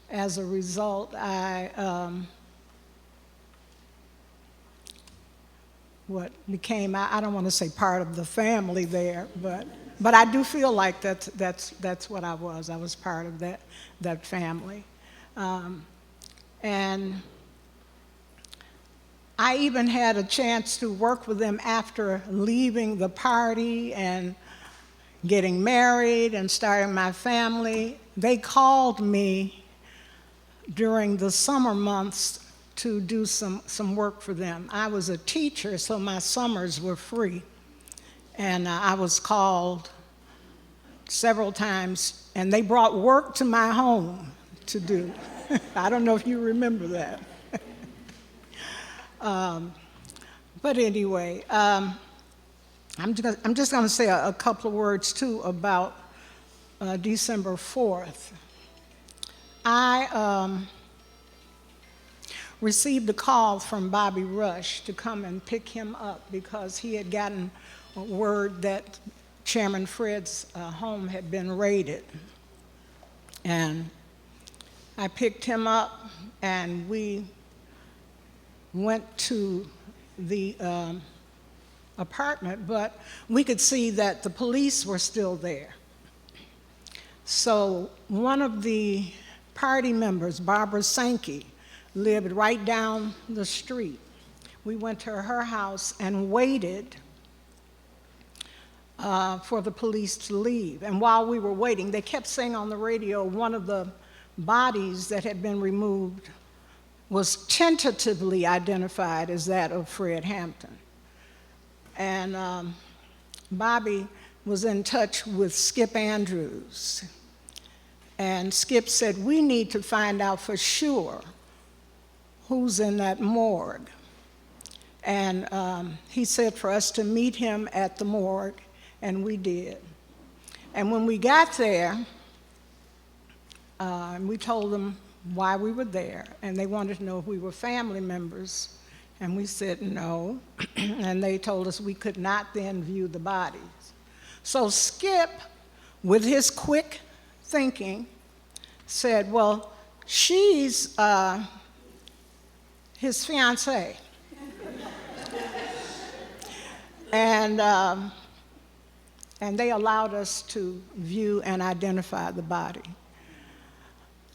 Speaker 9: as a result, I became, I don't want to say part of the family there, but I do feel like that's what I was. I was part of that family. And I even had a chance to work with them after leaving the party and getting married and starting my family. They called me during the summer months to do some work for them. I was a teacher, so my summers were free. And I was called several times, and they brought work to my home to do. I don't know if you remember that. But anyway, I'm just going to say a couple of words, too, about December 4th. I received a call from Bobby Rush to come and pick him up because he had gotten word that Chairman Fred's home had been raided. And I picked him up, and we went to the apartment, but we could see that the police were still there. So one of the party members, Barbara Sankey, lived right down the street. We went to her house and waited for the police to leave. And while we were waiting, they kept saying on the radio one of the bodies that had been removed was tentatively identified as that of Fred Hampton. And Bobby was in touch with Skip Andrews. And Skip said, we need to find out for sure who's in that morgue. And he said for us to meet him at the morgue, and we did. And when we got there, we told them why we were there, and they wanted to know if we were family members, and we said no, and they told us we could not then view the bodies. So Skip, with his quick thinking, said, well, she's his fiancée. And they allowed us to view and identify the body.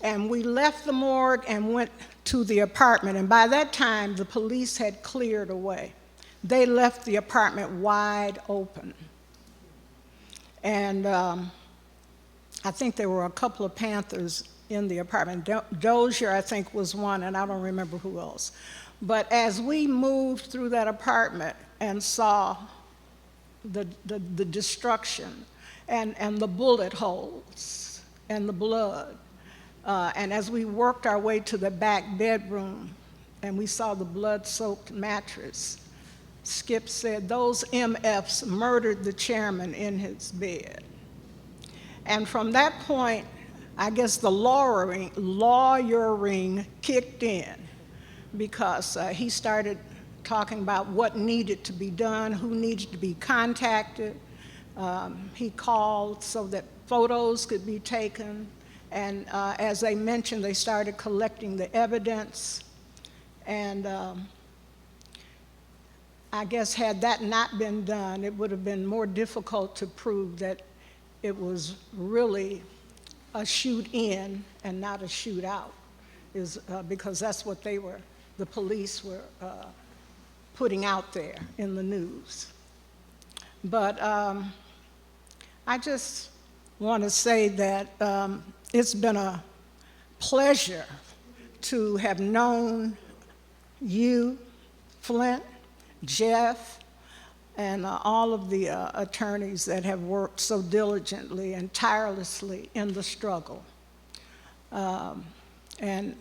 Speaker 9: And we left the morgue and went to the apartment, and by that time, the police had cleared away. They left the apartment wide open. And I think there were a couple of Panthers in the apartment. Dozier, I think, was one, and I don't remember who else. But as we moved through that apartment and saw the destruction and the bullet holes and the blood, and as we worked our way to the back bedroom and we saw the blood-soaked mattress, Skip said, those MFs murdered the chairman in his bed. And from that point, I guess the lawyering kicked in, because he started talking about what needed to be done, who needed to be contacted. He called so that photos could be taken. And as they mentioned, they started collecting the evidence. And I guess had that not been done, it would have been more difficult to prove that it was really a shoot in and not a shoot out, because that's what the police were putting out there in the news. But I just want to say that it's been a pleasure to have known you, Flint, Jeff, and all of the attorneys that have worked so diligently and tirelessly in the struggle. And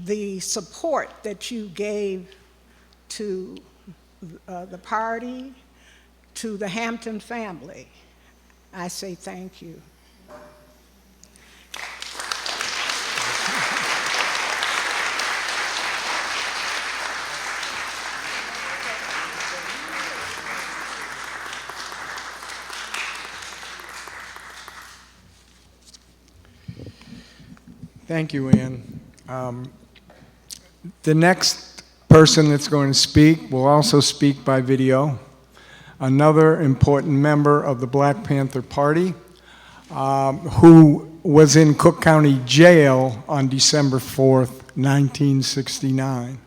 Speaker 9: the support that you gave to the party, to the Hampton family, I say thank you.
Speaker 3: Thank you, Ann. The next person that's going to speak will also speak by video. Another important member of the Black Panther Party, who was in Cook County Jail on December 4th, 1969.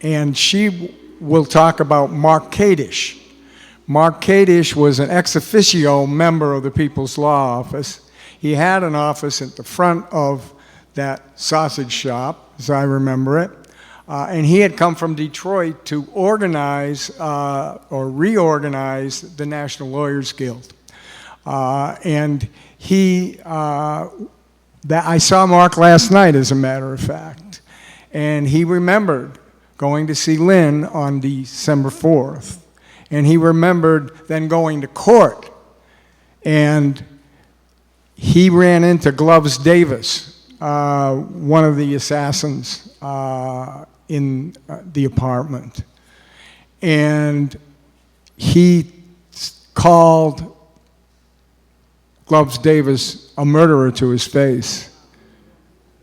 Speaker 3: And she will talk about Mark Kadish. Mark Kadish was an ex officio member of the People's Law Office. He had an office at the front of that sausage shop, as I remember it. And he had come from Detroit to organize or reorganize the National Lawyers Guild. And I saw Mark last night, as a matter of fact. And he remembered going to see Lynn on December 4th. And he remembered then going to court. And he ran into Gloves Davis, one of the assassins in the apartment. And he called Gloves Davis a murderer to his face.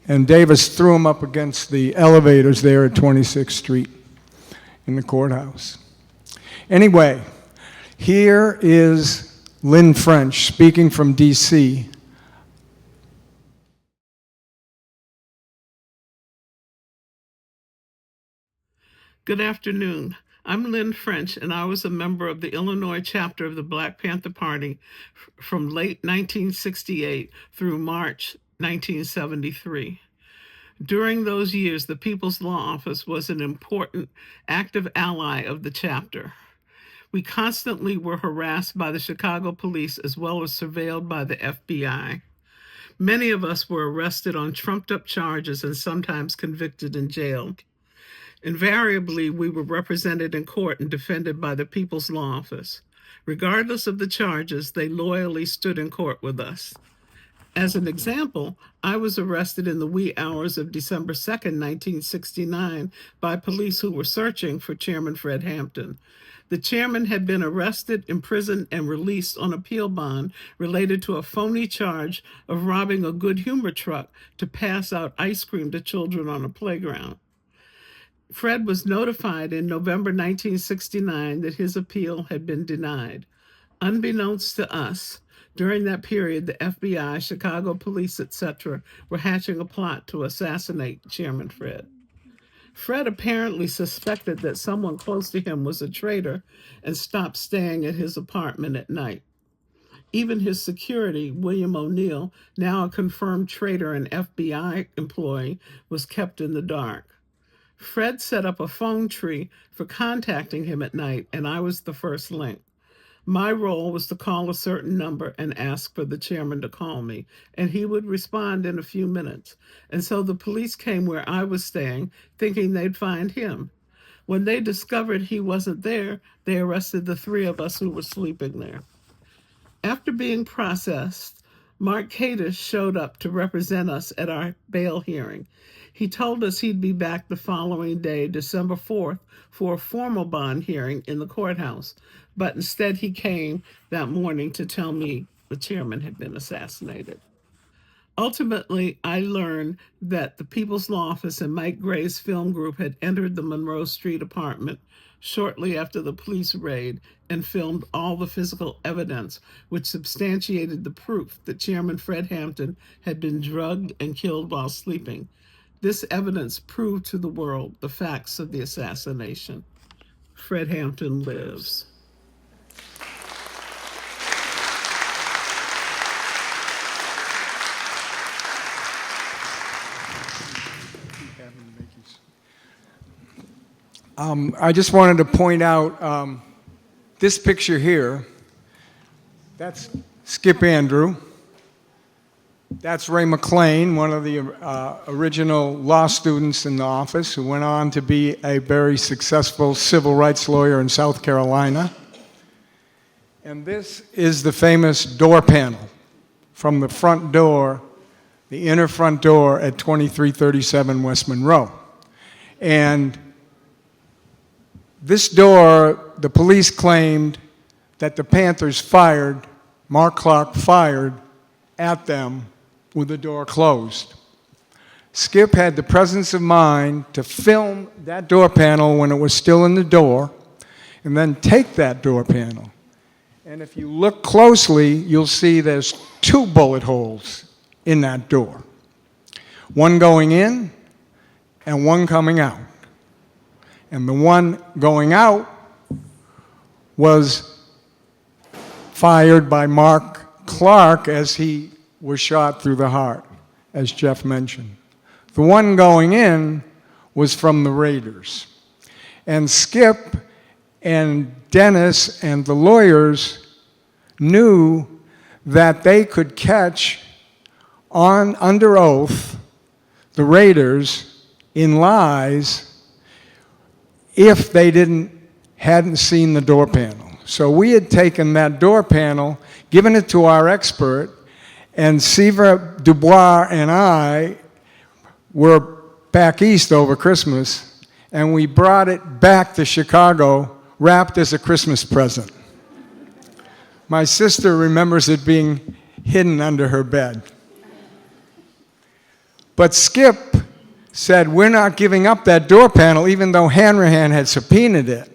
Speaker 3: And Davis threw him up against the elevators there at 26th Street in the courthouse. Anyway, here is Lynn French speaking from D.C.
Speaker 10: Good afternoon. I'm Lynn French, and I was a member of the Illinois chapter of the Black Panther Party from late 1968 through March 1973. During those years, the People's Law Office was an important, active ally of the chapter. We constantly were harassed by the Chicago police as well as surveilled by the FBI. Many of us were arrested on trumped-up charges and sometimes convicted and jailed. Invariably, we were represented in court and defended by the People's Law Office. Regardless of the charges, they loyally stood in court with us. As an example, I was arrested in the wee hours of December 2nd, 1969, by police who were searching for Chairman Fred Hampton. The chairman had been arrested, imprisoned, and released on appeal bond related to a phony charge of robbing a Good Humor truck to pass out ice cream to children on a playground. Fred was notified in November 1969 that his appeal had been denied. Unbeknownst to us, during that period, the FBI, Chicago police, etc., were hatching a plot to assassinate Chairman Fred. Fred apparently suspected that someone close to him was a traitor and stopped staying at his apartment at night. Even his security, William O'Neill, now a confirmed traitor and FBI employee, was kept in the dark. Fred set up a phone tree for contacting him at night, and I was the first link. My role was to call a certain number and ask for the chairman to call me, and he would respond in a few minutes. And so the police came where I was staying, thinking they'd find him. When they discovered he wasn't there, they arrested the three of us who were sleeping there. After being processed, Mark Kadish showed up to represent us at our bail hearing. He told us he'd be back the following day, December 4th, for a formal bond hearing in the courthouse, but instead he came that morning to tell me the chairman had been assassinated. Ultimately, I learned that the People's Law Office and Mike Gray's film group had entered the Monroe Street apartment shortly after the police raid and filmed all the physical evidence which substantiated the proof that Chairman Fred Hampton had been drugged and killed while sleeping. This evidence proved to the world the facts of the assassination. Fred Hampton lives.
Speaker 3: I just wanted to point out this picture here. That's Skip Andrew. That's Ray McLean, one of the original law students in the office who went on to be a very successful civil rights lawyer in South Carolina. And this is the famous door panel from the front door, the inner front door at 2337 West Monroe. And this door, the police claimed that the Panthers fired, Mark Clark fired at them with the door closed. Skip had the presence of mind to film that door panel when it was still in the door, and then take that door panel. And if you look closely, you'll see there's 2 bullet holes in that door. One going in and one coming out. And the one going out was fired by Mark Clark as he was shot through the heart, as Jeff mentioned. The one going in was from the Raiders. And Skip and Dennis and the lawyers knew that they could catch under oath the Raiders in lies if they hadn't seen the door panel. So we had taken that door panel, given it to our expert, and Siva Dubois and I were back east over Christmas, and we brought it back to Chicago, wrapped as a Christmas present. My sister remembers it being hidden under her bed. But Skip said, we're not giving up that door panel, even though Hanrahan had subpoenaed it.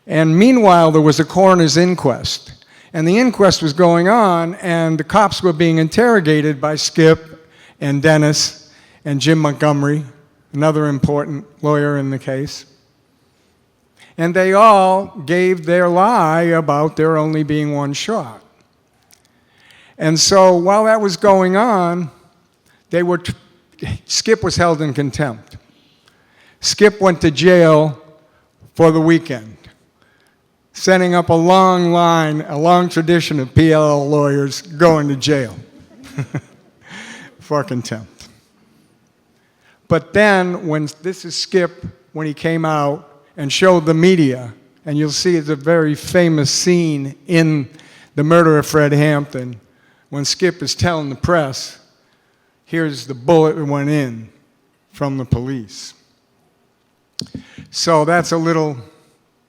Speaker 3: And meanwhile, there was a coroner's inquest. And the inquest was going on, and the cops were being interrogated by Skip and Dennis and Jim Montgomery, another important lawyer in the case. And they all gave their lie about there only being one shot. And so while that was going on, Skip was held in contempt. Skip went to jail for the weekend, setting up a long line, a long tradition of PLO lawyers going to jail for contempt. But then, this is Skip, when he came out and showed the media, and you'll see it's a very famous scene in The Murder of Fred Hampton, when Skip is telling the press, here's the bullet that went in from the police. So that's a little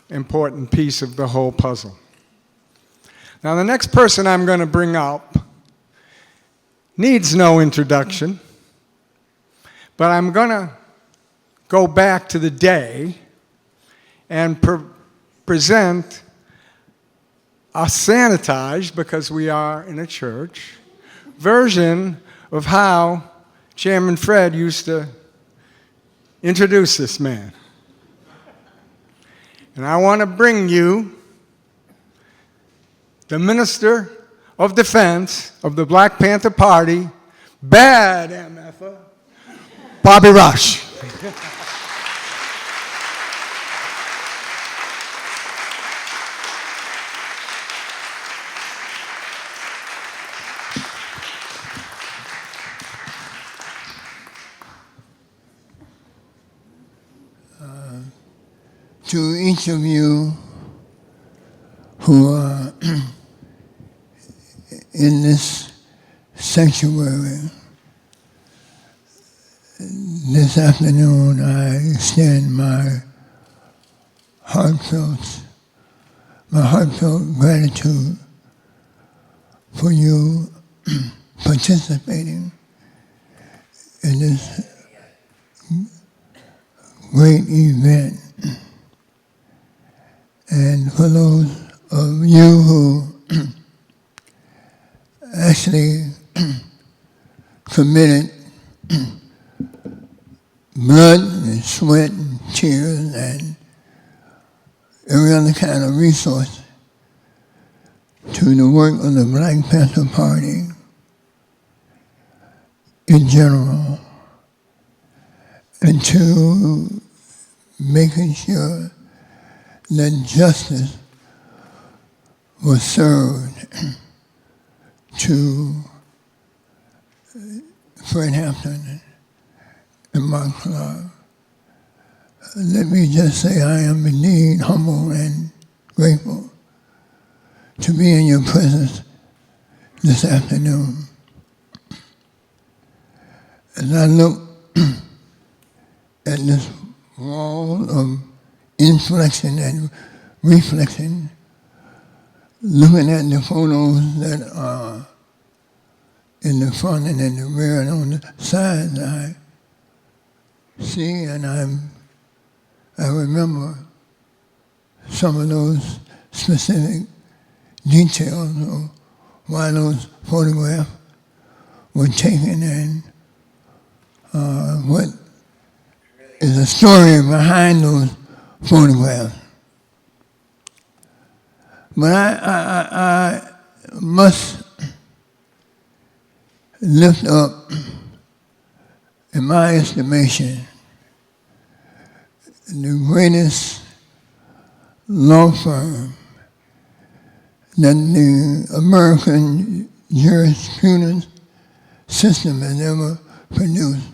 Speaker 3: important piece of the whole puzzle. Now, the next person I'm going to bring up needs no introduction, but I'm going to go back to the day and present a sanitized, because we are in a church, version of how Chairman Fred used to introduce this man. And I want to bring you the Minister of Defense of the Black Panther Party, bad MFer, Bobby Rush.
Speaker 8: To each of you who are in this sanctuary, this afternoon I extend my heartfelt gratitude for you participating in this great event. And for those of you who actually committed blood and sweat and tears and every other kind of resource to the work of the Black Panther Party in general, and to making sure that justice was served to Fred Hampton and Mark Clark. Let me just say I am indeed humble and grateful to be in your presence this afternoon. As I look at this wall of inflection and reflection, looking at the photos that are in the front and in the rear and on the sides, I see and I remember some of those specific details of why those photographs were taken and what is the story behind those photographs. But I must lift up, in my estimation, the greatest law firm that the American jurisprudence system has ever produced,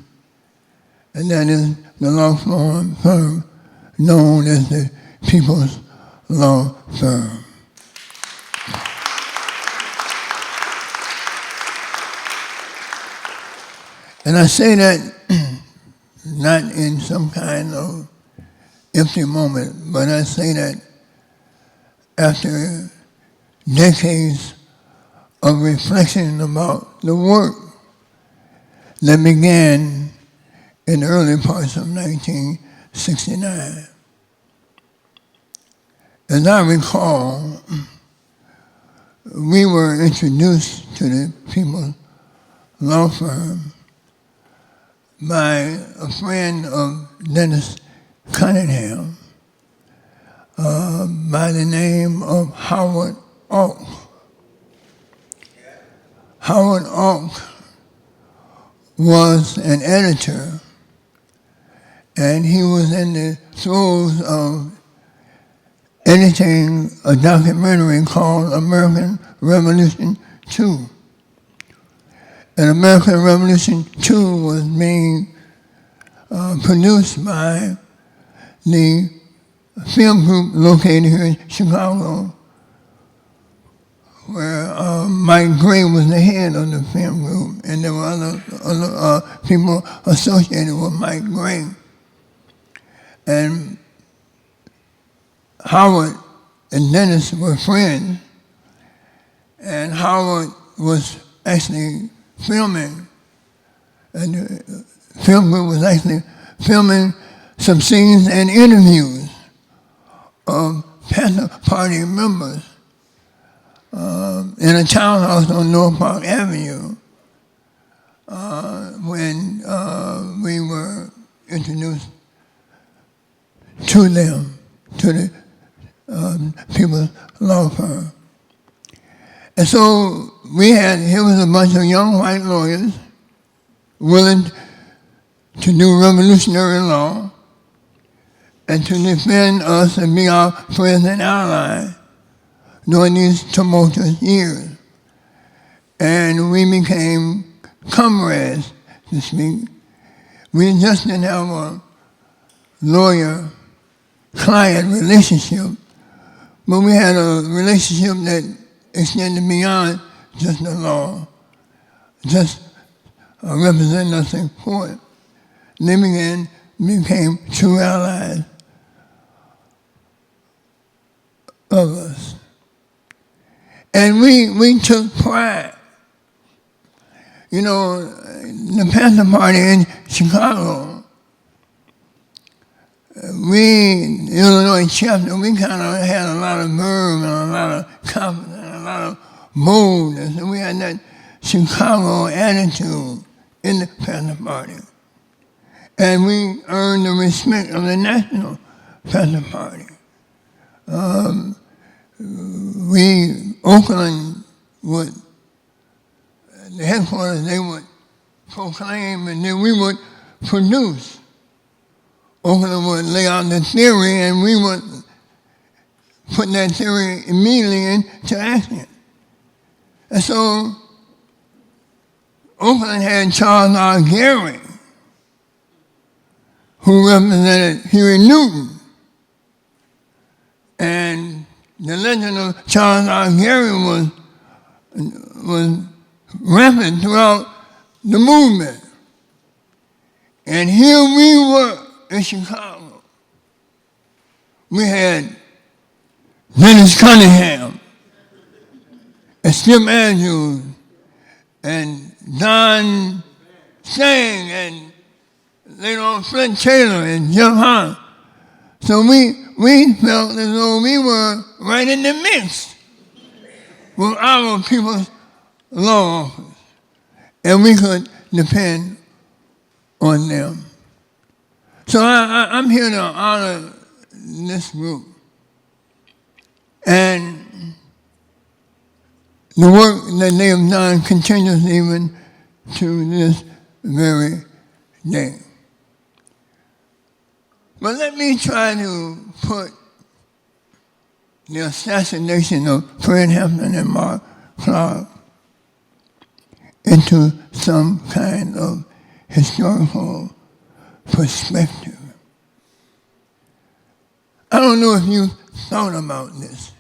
Speaker 8: and that is the law firm known as the People's Law Firm. And I say that not in some kind of empty moment, but I say that after decades of reflection about the work that began in the early parts of 1969. As I recall, we were introduced to the People's Law Firm by a friend of Dennis Cunningham, by the name of Howard Oak. Howard Oak was an editor, and he was in the throes of editing a documentary called American Revolution 2. And American Revolution 2 was being produced by the film group located here in Chicago, where Mike Gray was the head of the film group, and there were other people associated with Mike Gray. And Howard and Dennis were friends, and Howard was actually filming, and the film group was actually filming some scenes and interviews of Panther Party members in a townhouse on North Park Avenue when we were introduced to them, to the people's law firm. And so here was a bunch of young white lawyers willing to do revolutionary law and to defend us and be our friends and ally during these tumultuous years. And we became comrades, to speak. We just didn't have a lawyer-client relationship, but we had a relationship that extended beyond just the law, just representing us in court. They became true allies of us. And we took pride. You know, the Panther Party in Chicago, the Illinois chapter, we kind of had a lot of verve and a lot of confidence and a lot of boldness. And we had that Chicago attitude in the Panther Party. And we earned the respect of the National Panther Party. Oakland would, the headquarters, they would proclaim, and then we would produce. Oakland would lay out the theory, and we would put that theory immediately into action. And so Oakland had Charles R. Gary, who represented Huey Newton. And the legend of Charles R. Gary was rampant throughout the movement. And here we were in Chicago. We had Dennis Cunningham and Skip Andrews and Don Stein and later on Flint Taylor and Jeff Hahn. So we felt as though we were right in the mix with our people's law office, and we could depend on them. So I'm here to honor this group and the work that they have done continues even to this very day. But let me try to put the assassination of Fred Hampton and Mark Clark into some kind of historical perspective. I don't know if you thought about this,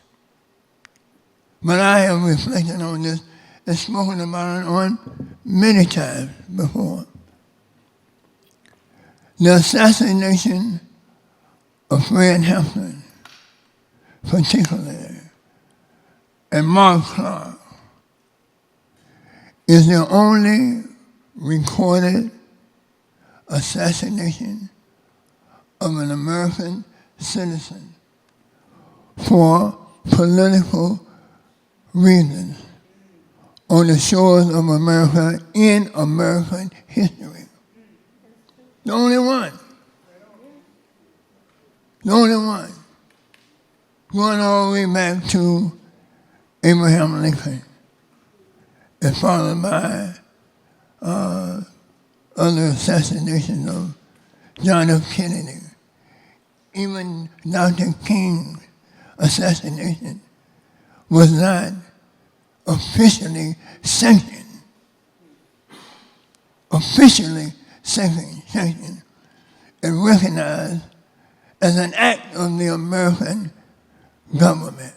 Speaker 8: but I have reflected on this and spoken about it on many times before. The assassination of Fred Hampton, particularly, and Mark Clark, is the only recorded assassination of an American citizen for political reasons on the shores of America in American history. The only one. The only one. going all the way back to Abraham Lincoln, and followed by other assassinations of John F. Kennedy. Even Dr. King's assassination was not officially sanctioned. Officially sanctioned and recognized as an act of the American government.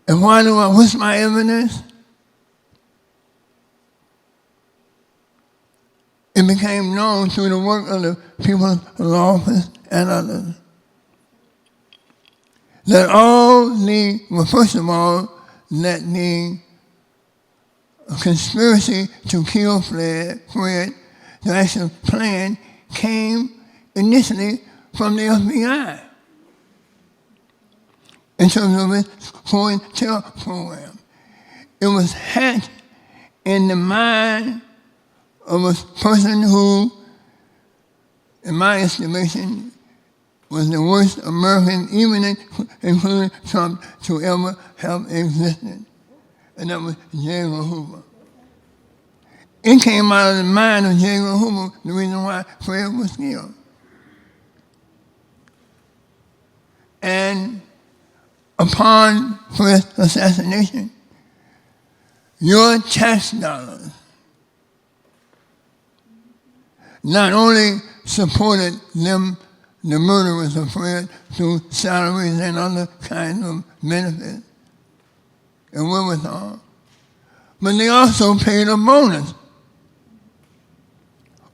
Speaker 8: And what's my evidence? It became known through the work of the People's Law Office and others that first of all, that the conspiracy to kill Fred, the actual plan, came initially from the FBI in terms of its COINTEL program. It was hatched in the mind of a person who, in my estimation, was the worst American, even including Trump, to ever have existed. And that was J. Edgar Hoover. It came out of the mind of J. Edgar Hoover, the reason why Fred was killed. And upon Fred's assassination, your tax dollars not only supported them, the murderers of Fred, through salaries and other kinds of benefits and wherewithal, but they also paid a bonus.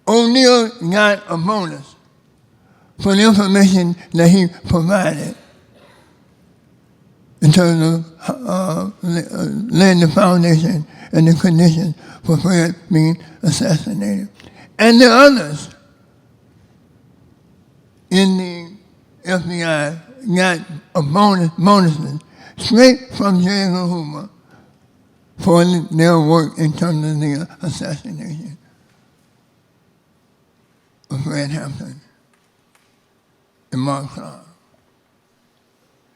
Speaker 8: O'Neill got a bonus for the information that he provided in terms of laying the foundation and the conditions for Fred being assassinated. And the others in the FBI got bonuses straight from J. Edgar Hoover for their work in terms of the assassination of Fred Hampton and Mark Clark.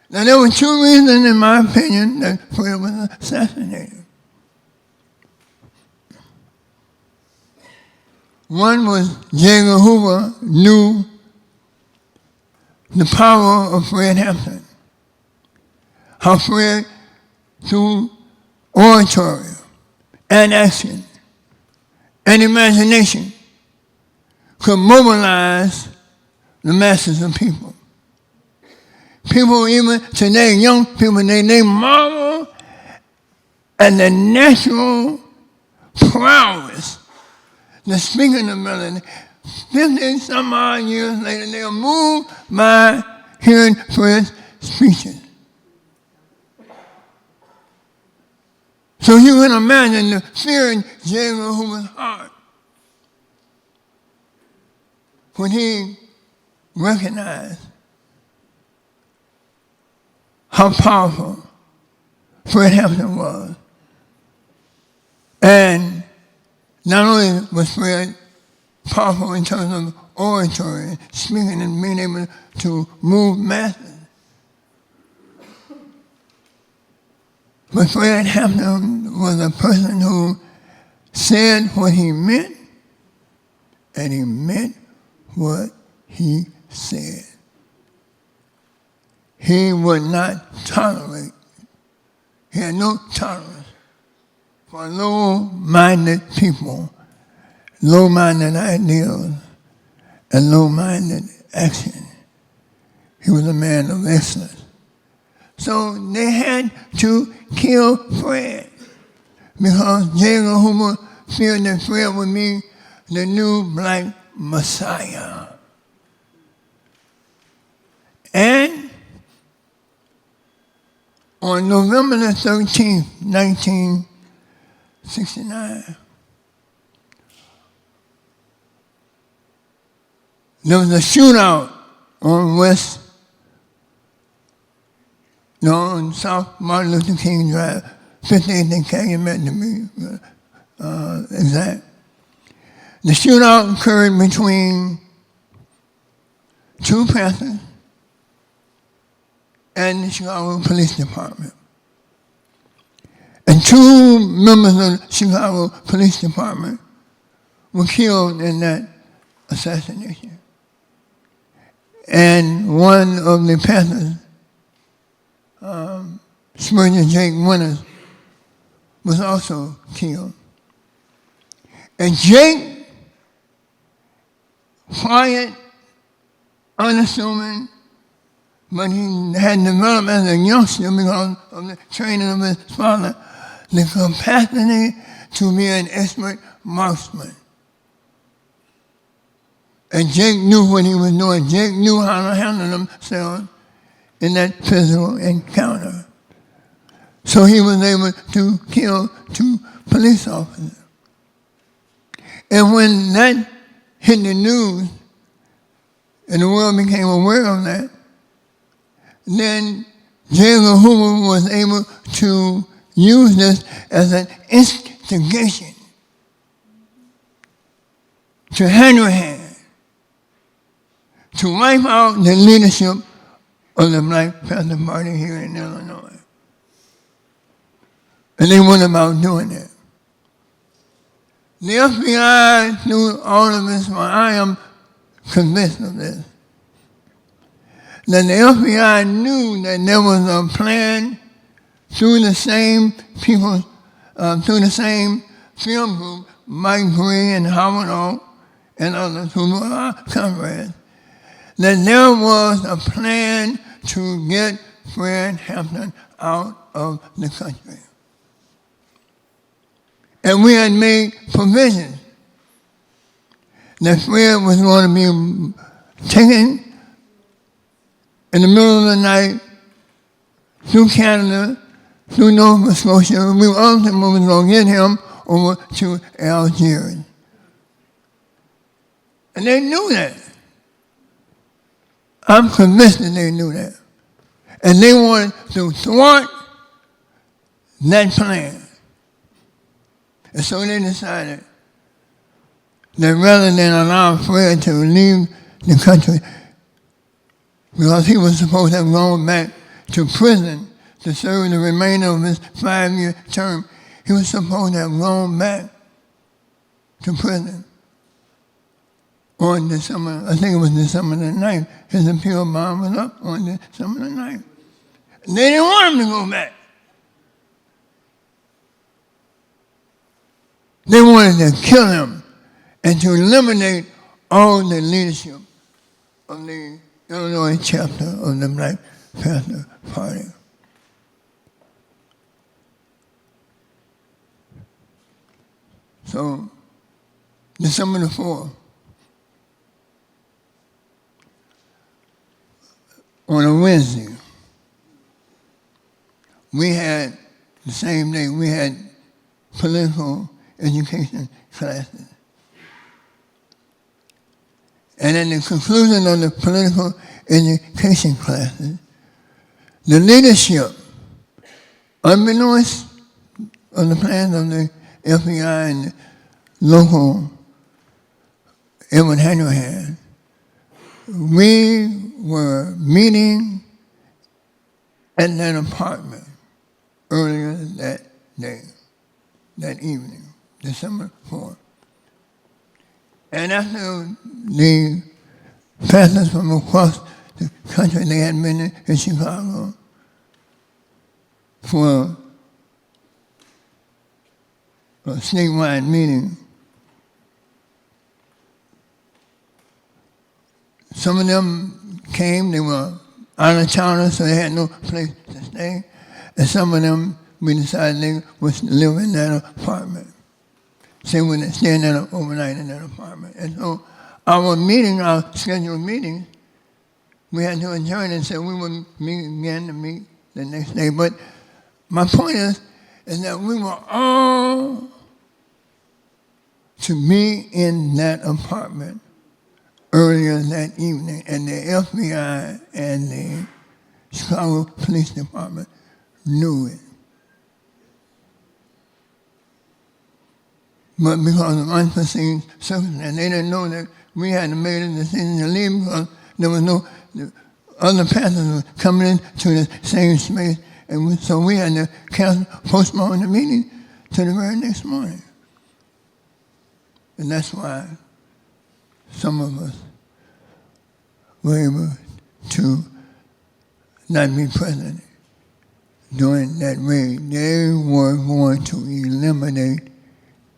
Speaker 8: Now, there were two reasons, in my opinion, that Fred was assassinated. One was J. Edgar Hoover knew the power of Fred Hampton, how Fred, through oratory and action and imagination, could mobilize the masses of people. People even today, young people, they marvel at the natural prowess, the speaking ability. 50 some odd years later, they are moved by hearing Fred's speeches. So you can imagine the fear in J. Edgar Hoover's heart when he recognized how powerful Fred Hampton was. And not only was Fred powerful in terms of oratory, speaking and being able to move masses, but Fred Hampton was a person who said what he meant, and he meant what he said. He would not tolerate, he had no tolerance for low-minded people, low-minded ideals, and low-minded action. He was a man of excellence. So they had to kill Fred because J. Edgar Hoover feared that Fred would be the new black Messiah. And on November the 13th, 1969, there was a shootout on on South Martin Luther King Drive, 58th and Calumet to be exact. The shootout occurred between two Panthers and the Chicago Police Department. And 2 members of the Chicago Police Department were killed in that assassination. And one of the Panthers, Spurgeon Jake Winters, was also killed. And Jake, quiet, unassuming, but he had developed as a youngster because of the training of his father, the capacity to be an expert marksman. And Jake knew what he was doing. Jake knew how to handle himself in that physical encounter. So he was able to kill 2 police officers. And when that hit the news, and the world became aware of that, then J. Edgar Hoover was able to use this as an instigation to hand in hand to wipe out the leadership of the Black Panther Party here in Illinois. And they went about doing that. The FBI knew all of this, but I am convinced of this. That the FBI knew that there was a plan through the same people, through the same film group, Mike Green and Howard Oak and others who were our comrades, that there was a plan to get Fred Hampton out of the country. And we had made provisions that Fred was going to be taken in the middle of the night through Canada, through Nova Scotia. We ultimately was going to get him over to Algeria. And they knew that. I'm convinced that they knew that. And they wanted to thwart that plan. And so they decided that rather than allow Fred to leave the country, because he was supposed to have gone back to prison to serve the remainder of his 5-year term, he was supposed to have gone back to prison on December, I think it was December the 9th. His appeal bond was up on December the 9th. And they didn't want him to go back. They wanted to kill him and to eliminate all the leadership of the Illinois chapter of the Black Panther Party. So, December the 4th, on a Wednesday, we had, the same day, we had political education classes. And at the conclusion of the political education classes, the leadership, unbeknownst of the plans of the FBI and the local Edward Hanrahan, we were meeting at that apartment earlier that day, that evening, December 4th. And after the pastors from across the country, they had been in Chicago for a statewide meeting. Some of them came, they were out of towners, so they had no place to stay. And some of them, we decided they would live in that apartment. So we would stay in that overnight in that apartment. And so our meeting, our scheduled meetings, we had to adjourn and said we would meet again to meet the next day. But my point is that we were all to be in that apartment earlier that evening, and the FBI and the Chicago Police Department knew it. But because of unforeseen circumstances, they didn't know that we had made a decision to leave because there was no other pastors were coming into the same space, and so we had to postpone the meeting to the very next morning. And that's why some of us were able to not be present during that raid. They were going to eliminate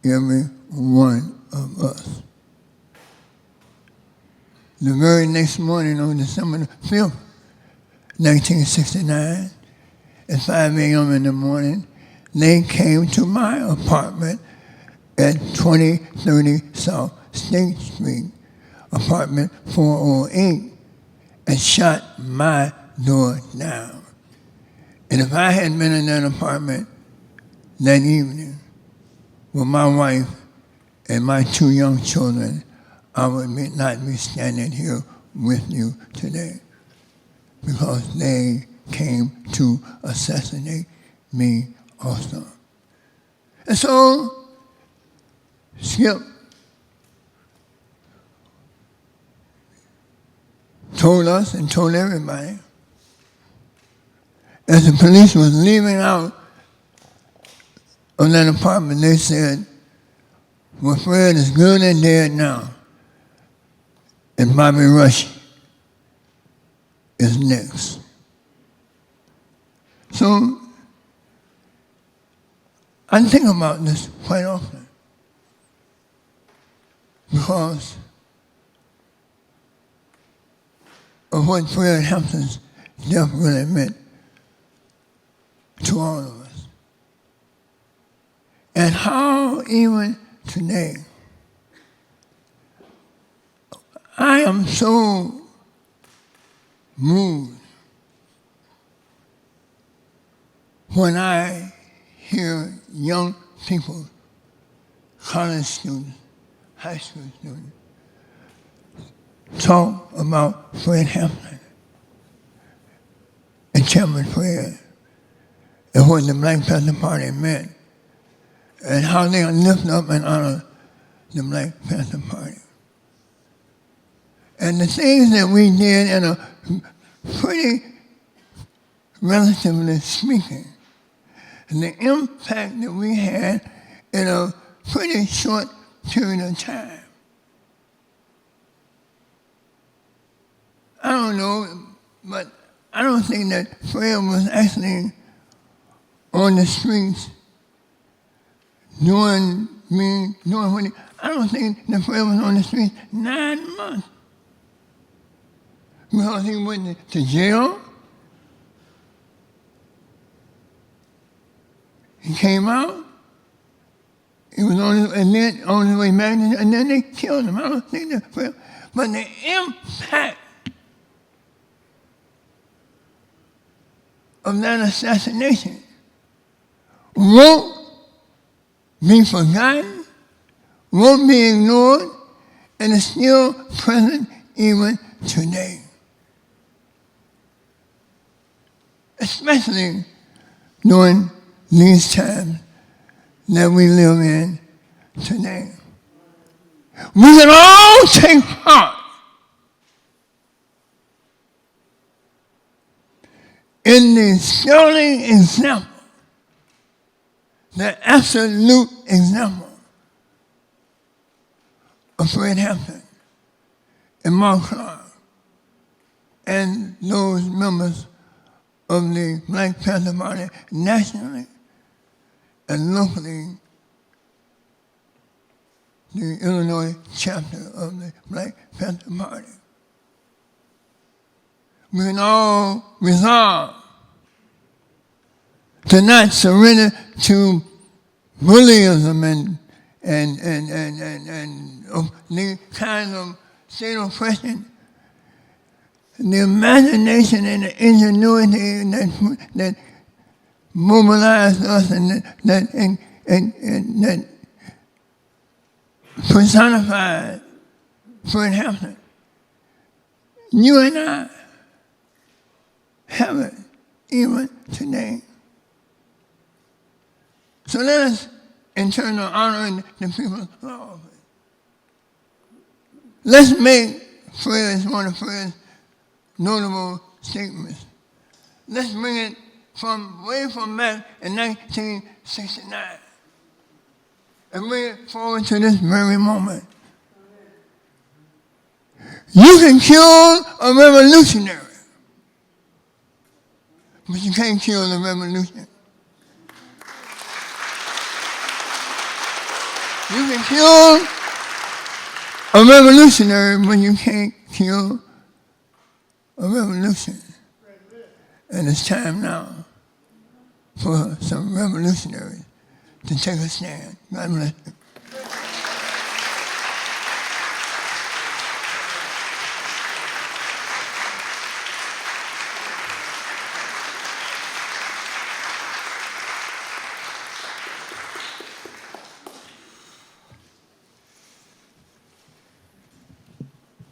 Speaker 8: every one of us. The very next morning on December 5th, 1969, at 5 a.m. in the morning, they came to my apartment at 2030 South State Street, apartment 408, and shut my door down. And if I had been in that apartment that evening with my wife and my 2 young children, I would not be standing here with you today, because they came to assassinate me also. And so, Skip told us and told everybody, as the police was leaving out of that apartment, they said, well, Fred is good and dead now, and Bobby Rush is next. So I think about this quite often, because of what Fred Hampton's death really meant to all of us. And how even today, I am so moved when I hear young people, college students, high school students, talk about Fred Hampton and Chairman Fred and what the Black Panther Party meant and how they lift up and honor the Black Panther Party. And the things that we did in a pretty, relatively speaking, and the impact that we had in a pretty short period of time. I don't know, but I don't think that Fred was actually on the streets doing what he, I don't think that Fred was on the streets 9 months. Because he went to jail. He came out. He was on his way back, and then they killed him. I don't think that Fred, but the impact of that assassination won't be forgotten, won't be ignored, and is still present even today. Especially during these times that we live in today. We can all take part in the sterling example, the absolute example of Fred Hampton and Mark Clark and those members of the Black Panther Party nationally and locally, the Illinois chapter of the Black Panther Party. We can all resolve to not surrender to bullyism and the kind of state oppression, the imagination and the ingenuity that mobilized us and that personified Fred Hampton. You and I have it even today. So let us, in terms of honoring the people's law, let's make Fred one of Fred's notable statements. Let's bring it from way from back in 1969 and bring it forward to this very moment. You can kill a revolutionary, but you can't kill the revolution. You can kill a revolutionary, but you can't kill a revolution. And it's time now for some revolutionaries to take a stand. God bless you.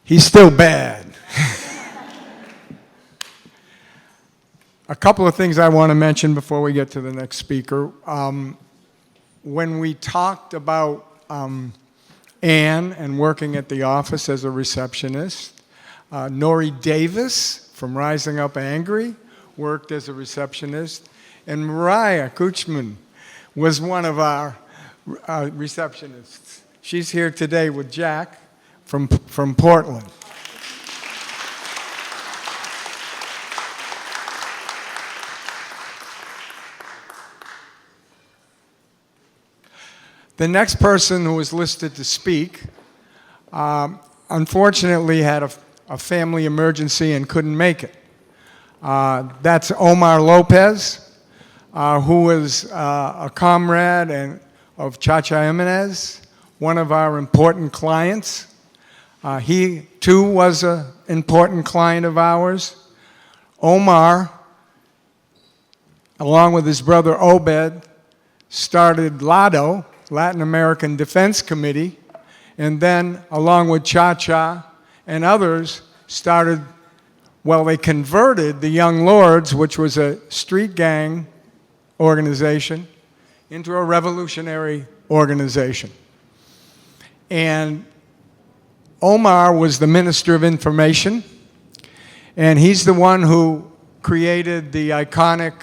Speaker 3: He's still bad. A couple of things I want to mention before we get to the next speaker. When we talked about Anne and working at the office as a receptionist, Nori Davis from Rising Up Angry worked as a receptionist, and Mariah Kuchman was one of our receptionists. She's here today with Jack from Portland. The next person who was listed to speak, unfortunately had a family emergency and couldn't make it. That's Omar Lopez, who was a comrade of Chacha Jimenez, one of our important clients. He, too, was an important client of ours. Omar, along with his brother Obed, started LADO, Latin American Defense Committee, and then, along with Cha-Cha and others, they converted the Young Lords, which was a street gang organization, into a revolutionary organization. And Omar was the Minister of Information, and he's the one who created the iconic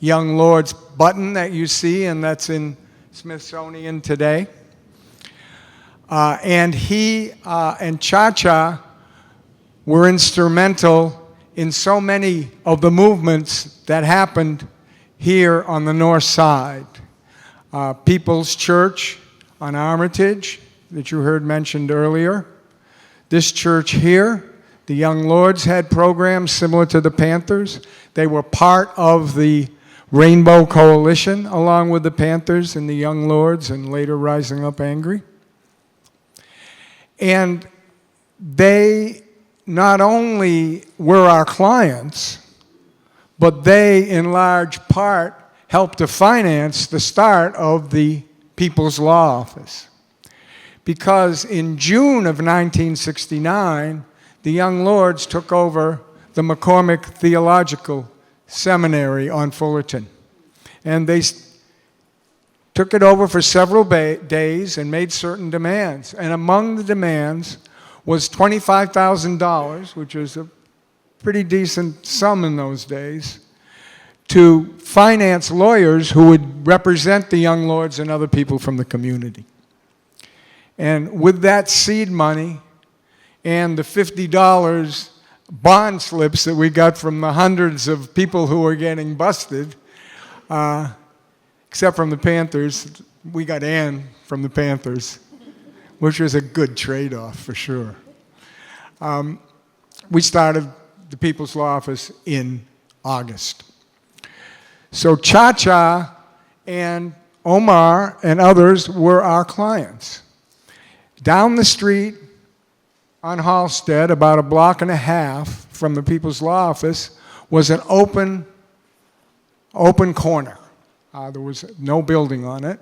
Speaker 3: Young Lords button that you see, and that's in Smithsonian today. And he and Cha-Cha were instrumental in so many of the movements that happened here on the north side. People's Church on Armitage, that you heard mentioned earlier. This church here, the Young Lords had programs similar to the Panthers. They were part of the Rainbow Coalition, along with the Panthers and the Young Lords, and later Rising Up Angry. And they not only were our clients, but they, in large part, helped to finance the start of the People's Law Office. Because in June of 1969, the Young Lords took over the McCormick Theological Seminary on Fullerton. And they took it over for several days and made certain demands. And among the demands was $25,000, which was a pretty decent sum in those days, to finance lawyers who would represent the Young Lords and other people from the community. And with that seed money and the $50 bond slips that we got from the hundreds of people who were getting busted, except from the Panthers, we got Ann from the Panthers, which was a good trade-off for sure. We started the People's Law Office in August. So Cha-Cha and Omar and others were our clients. Down the street on Halsted, about a block and a half from the People's Law Office, was an open corner. There was no building on it.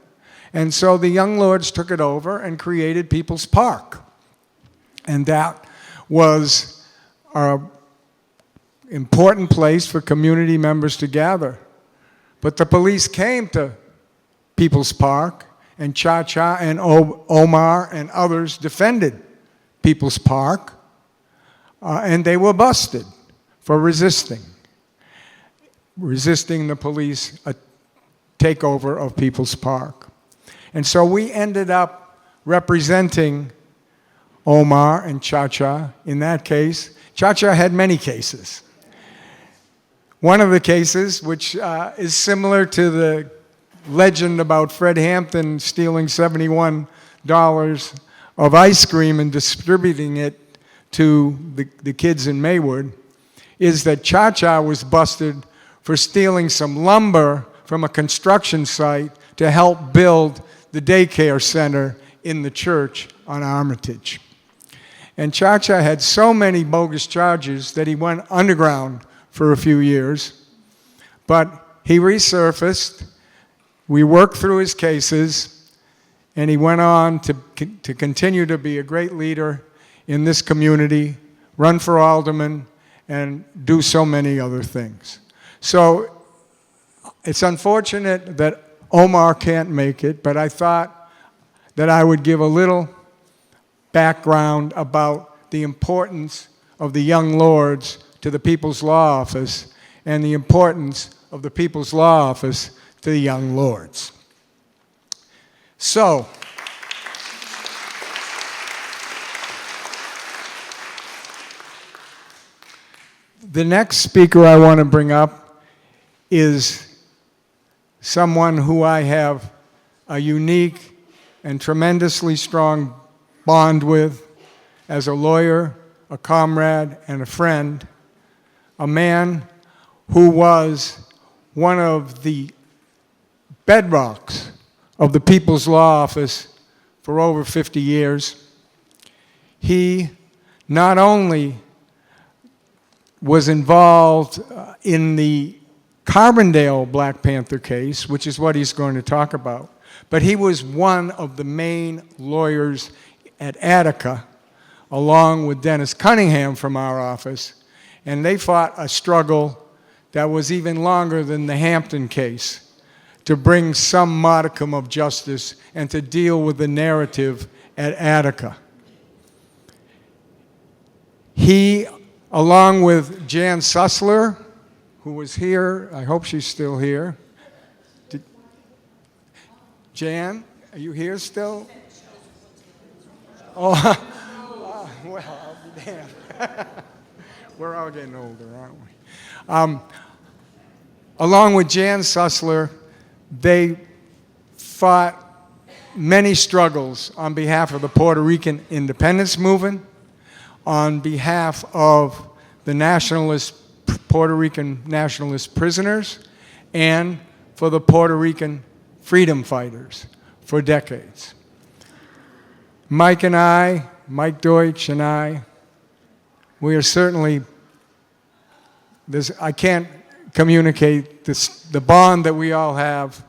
Speaker 3: And so the Young Lords took it over and created People's Park. And that was an important place for community members to gather. But the police came to People's Park, and Cha-Cha and Omar and others defended People's Park, and they were busted for resisting the police takeover of People's Park. And so we ended up representing Omar and Cha-Cha in that case. Cha-Cha had many cases. One of the cases, which is similar to the legend about Fred Hampton stealing $71 of ice cream and distributing it to the kids in Maywood, is that Cha-Cha was busted for stealing some lumber from a construction site to help build the daycare center in the church on Armitage. And Cha-Cha had so many bogus charges that he went underground for a few years, but he resurfaced. We worked through his cases, and he went on to continue to be a great leader in this community, run for alderman, and do so many other things. So it's unfortunate that Omar can't make it, but I thought that I would give a little background about the importance of the Young Lords to the People's Law Office and the importance of the People's Law Office to the Young Lords. So, the next speaker I want to bring up is someone who I have a unique and tremendously strong bond with as a lawyer, a comrade, and a friend, a man who was one of the bedrocks of the People's Law Office for over 50 years. He not only was involved in the Carbondale Black Panther case, which is what he's going to talk about, but he was one of the main lawyers at Attica, along with Dennis Cunningham from our office, and they fought a struggle that was even longer than the Hampton case to bring some modicum of justice and to deal with the narrative at Attica. He, along with Jan Sussler, who was here, I hope she's still here. Jan, are you here still? Oh, well, I'll be damned. We're all getting older, aren't we? Along with Jan Sussler, they fought many struggles on behalf of the Puerto Rican independence movement, on behalf of the Puerto Rican nationalist prisoners, and for the Puerto Rican freedom fighters for decades. Mike Deutsch and I, we are certainly, I can't communicate the bond that we all have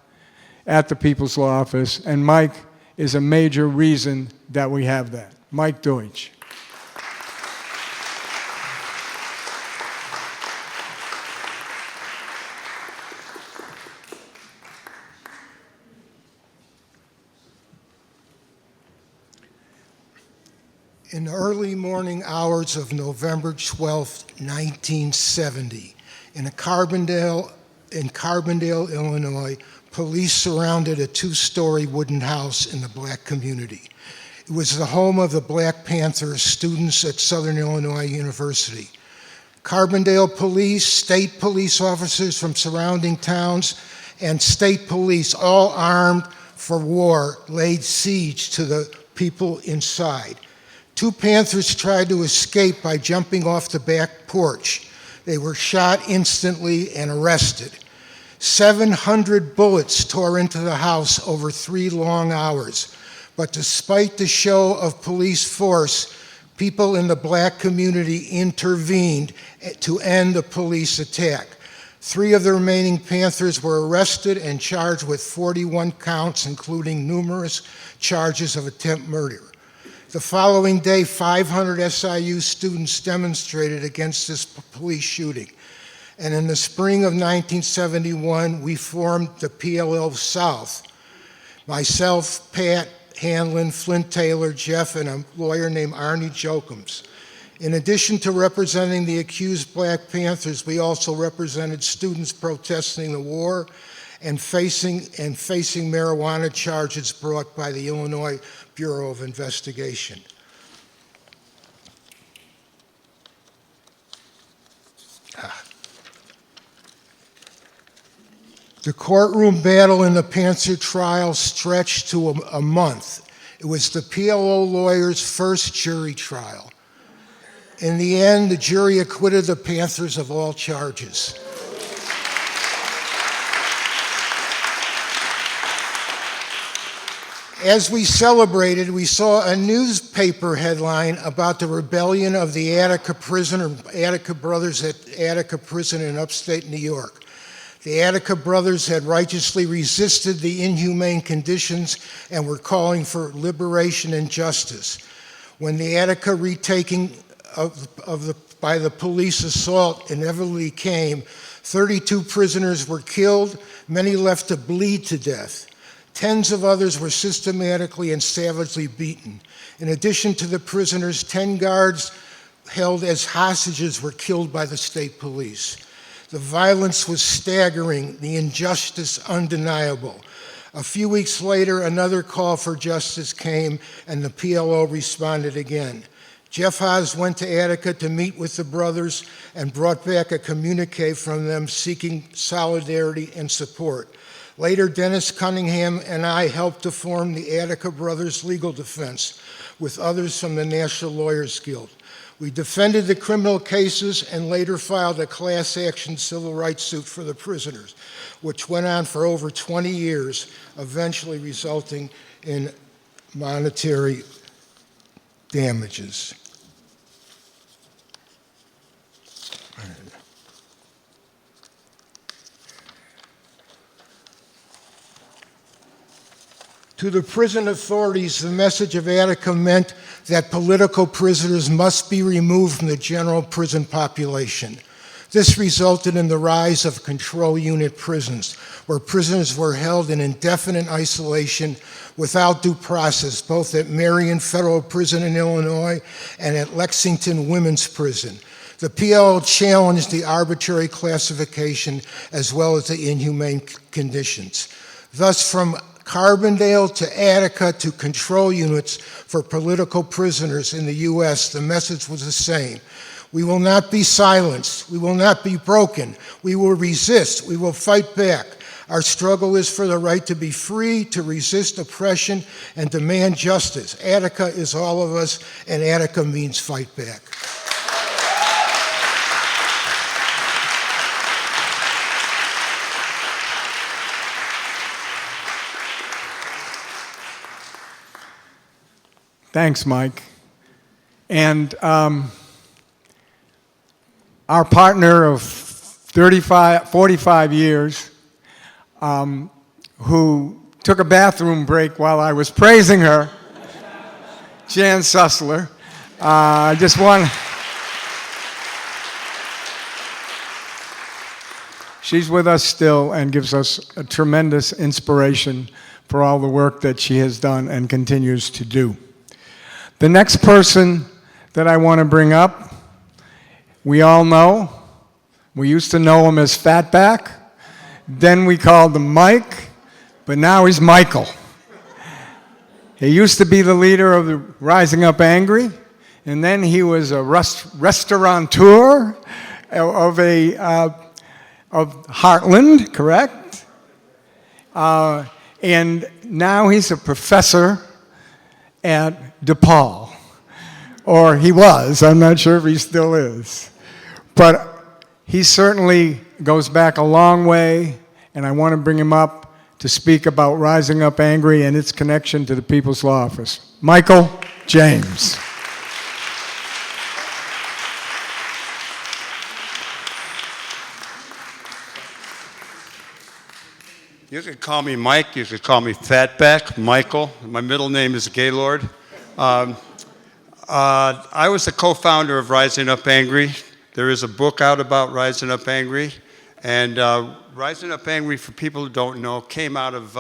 Speaker 3: at the People's Law Office, and Mike is a major reason that we have that. Mike Deutsch.
Speaker 11: In the early morning hours of November 12, 1970, in Carbondale, Illinois, police surrounded a two-story wooden house in the black community. It was the home of the Black Panther students at Southern Illinois University. Carbondale police, state police officers from surrounding towns, and state police, all armed for war, laid siege to the people inside. Two Panthers tried to escape by jumping off the back porch. They were shot instantly and arrested. 700 bullets tore into the house over 3 long hours. But despite the show of police force, people in the black community intervened to end the police attack. 3 of the remaining Panthers were arrested and charged with 41 counts, including numerous charges of attempted murder. The following day, 500 SIU students demonstrated against this police shooting. And in the spring of 1971, we formed the PLL South. Myself, Pat, Hanlon, Flint Taylor, Jeff, and a lawyer named Arnie Jokums. In addition to representing the accused Black Panthers, we also represented students protesting the war and facing marijuana charges brought by the Illinois Bureau of Investigation. The courtroom battle in the Panther trial stretched to a month. It was the PLO lawyers' first jury trial. In the end, the jury acquitted the Panthers of all charges. As we celebrated, we saw a newspaper headline about the rebellion of the Attica brothers at Attica Prison in upstate New York. The Attica brothers had righteously resisted the inhumane conditions and were calling for liberation and justice. When the Attica retaking by the police assault inevitably came, 32 prisoners were killed, many left to bleed to death. Tens of others were systematically and savagely beaten. In addition to the prisoners, 10 guards held as hostages were killed by the state police. The violence was staggering, the injustice undeniable. A few weeks later, another call for justice came, and the PLO responded again. Jeff Haas went to Attica to meet with the brothers and brought back a communique from them seeking solidarity and support. Later, Dennis Cunningham and I helped to form the Attica Brothers Legal Defense with others from the National Lawyers Guild. We defended the criminal cases and later filed a class action civil rights suit for the prisoners, which went on for over 20 years, eventually resulting in monetary damages. To the prison authorities, the message of Attica meant that political prisoners must be removed from the general prison population. This resulted in the rise of control unit prisons, where prisoners were held in indefinite isolation without due process, both at Marion Federal Prison in Illinois and at Lexington Women's Prison. The PLO challenged the arbitrary classification as well as the inhumane conditions. Thus, from Carbondale to Attica to control units for political prisoners in the U.S., the message was the same. We will not be silenced. We will not be broken. We will resist. We will fight back. Our struggle is for the right to be free, to resist oppression, and demand justice. Attica is all of us, and Attica means fight back.
Speaker 3: Thanks, Mike. And our partner of 45 years, who took a bathroom break while I was praising her, Jan Sussler. I just want... She's with us still and gives us a tremendous inspiration for all the work that she has done and continues to do. The next person that I want to bring up, we all know. We used to know him as Fatback. Then we called him Mike, but now he's Michael. He used to be the leader of the Rising Up Angry, and then he was a restaurateur of Heartland, correct? And now he's a professor at DePaul, or he was. I'm not sure if he still is. But he certainly goes back a long way, and I want to bring him up to speak about Rising Up Angry and its connection to the People's Law Office. Michael James.
Speaker 12: You could call me Mike, you could call me Fatback, Michael. My middle name is Gaylord. I was the co-founder of Rising Up Angry. There is a book out about Rising Up Angry. And Rising Up Angry, for people who don't know, came out of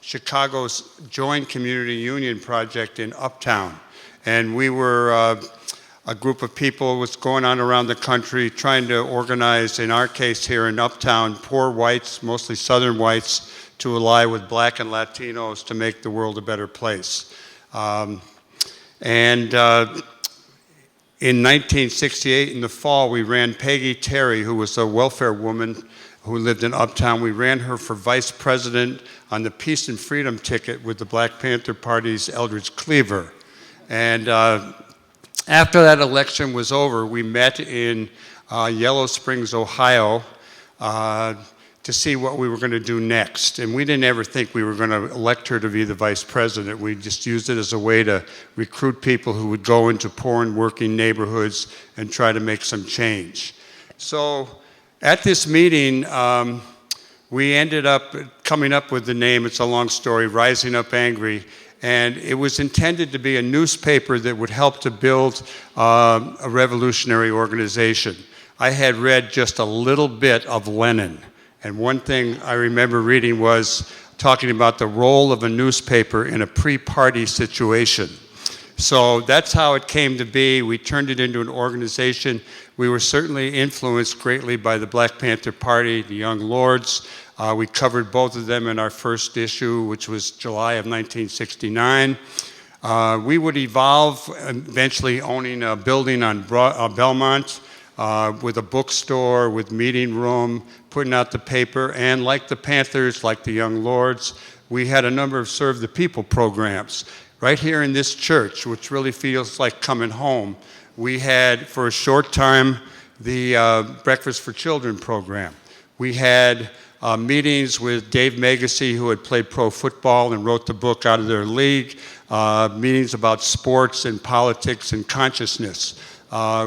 Speaker 12: Chicago's Joint Community Union Project in Uptown. And we were a group of people was going on around the country trying to organize, in our case here in Uptown, poor whites, mostly Southern whites, to ally with Black and Latinos to make the world a better place. In 1968, in the fall, we ran Peggy Terry, who was a welfare woman who lived in Uptown. We ran her for vice president on the Peace and Freedom ticket with the Black Panther Party's Eldridge Cleaver. And after that election was over, we met in Yellow Springs, Ohio, to see what we were going to do next. And we didn't ever think we were going to elect her to be the vice president. We just used it as a way to recruit people who would go into poor and working neighborhoods and try to make some change. So at this meeting, we ended up coming up with the name, it's a long story, Rising Up Angry. And it was intended to be a newspaper that would help to build a revolutionary organization. I had read just a little bit of Lenin. And one thing I remember reading was talking about the role of a newspaper in a pre-party situation. So that's how it came to be. We turned it into an organization. We were certainly influenced greatly by the Black Panther Party, the Young Lords. We covered both of them in our first issue, which was July of 1969. We would evolve, eventually owning a building on Belmont, with a bookstore, with meeting room, putting out the paper, and like the Panthers, like the Young Lords, we had a number of Serve the People programs. Right here in this church, which really feels like coming home, we had, for a short time, the Breakfast for Children program. We had meetings with Dave Megacy, who had played pro football and wrote the book Out of Their League, meetings about sports and politics and consciousness.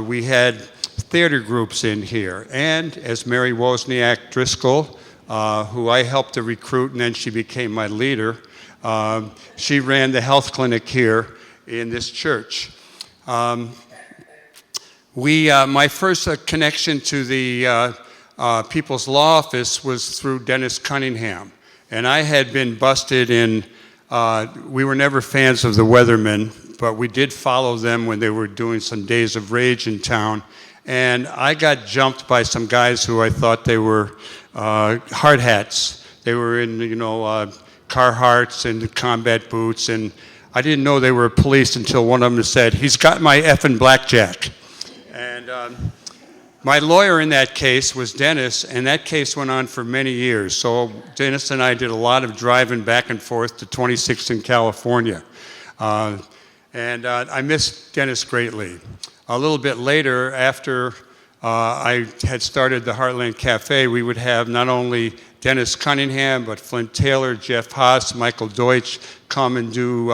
Speaker 12: We had theater groups in here, and as Mary Wozniak Driscoll, who I helped to recruit, and then she became my leader, she ran the health clinic here in this church. My first connection to the People's Law Office was through Dennis Cunningham, and I had been busted in, we were never fans of the Weathermen, but we did follow them when they were doing some Days of Rage in town. And I got jumped by some guys who I thought they were hard hats. They were in, Carhartts and combat boots, and I didn't know they were police until one of them said, "He's got my effing blackjack." And my lawyer in that case was Dennis, and that case went on for many years. So Dennis and I did a lot of driving back and forth to 26th in California. I miss Dennis greatly. A little bit later, after I had started the Heartland Cafe, we would have not only Dennis Cunningham, but Flint Taylor, Jeff Haas, Michael Deutsch come and do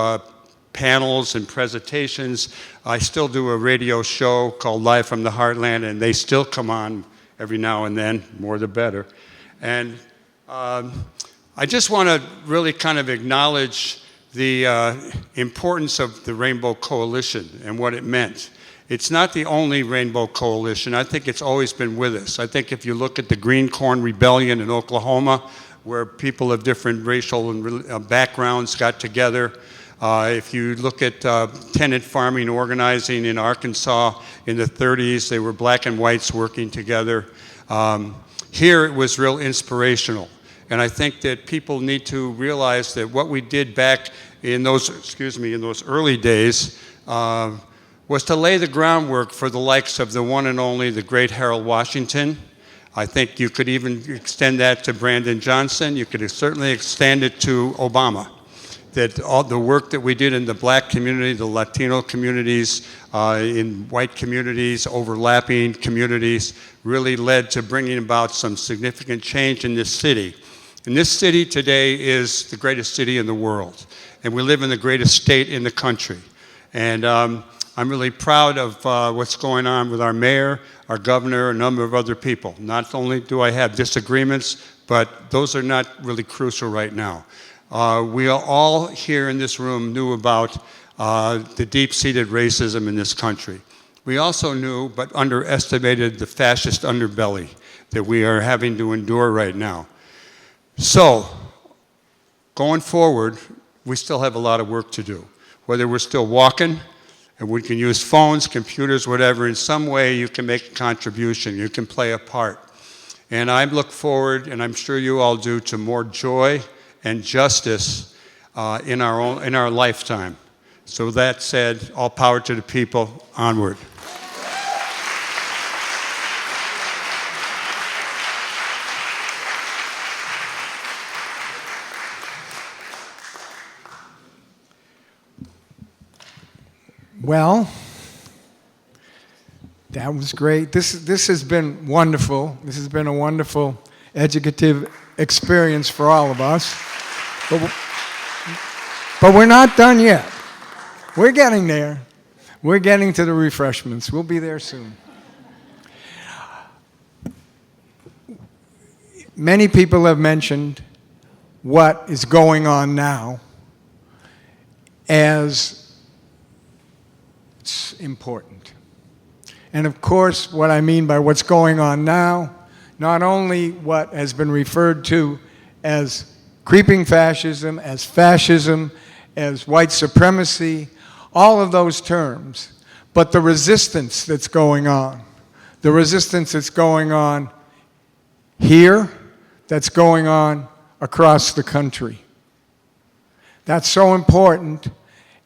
Speaker 12: panels and presentations. I still do a radio show called Live from the Heartland, and they still come on every now and then, more the better. And I just want to really kind of acknowledge the importance of the Rainbow Coalition and what it meant. It's not the only Rainbow Coalition. I think it's always been with us. I think if you look at the Green Corn Rebellion in Oklahoma, where people of different racial and backgrounds got together, if you look at tenant farming organizing in Arkansas in the 30s, they were black and whites working together. Here it was real inspirational. And I think that people need to realize that what we did back in those, in those early days, was to lay the groundwork for the likes of the one and only, the great Harold Washington. I think you could even extend that to Brandon Johnson. You could certainly extend it to Obama. That all the work that we did in the black community, the Latino communities, in white communities, overlapping communities, really led to bringing about some significant change in this city. And this city today is the greatest city in the world. And we live in the greatest state in the country. And I'm really proud of what's going on with our mayor, our governor, a number of other people. Not only do I have disagreements, but those are not really crucial right now. We all here in this room knew about the deep-seated racism in this country. We also knew, but underestimated, the fascist underbelly that we are having to endure right now. So, going forward, we still have a lot of work to do. Whether we're still walking, And we can use phones, computers, whatever. In some way, you can make a contribution. You can play a part. And I look forward, and I'm sure you all do, to more joy and justice in our lifetime. So that said, all power to the people. Onward.
Speaker 3: Well, that was great. This has been wonderful. This has been a wonderful educative experience for all of us. But we're not done yet. We're getting there. We're getting to the refreshments. We'll be there soon. Many people have mentioned what is going on now as important. And of course, what I mean by what's going on now, not only what has been referred to as creeping fascism, as white supremacy, all of those terms, but the resistance that's going on. The resistance that's going on here, that's going on across the country. That's so important,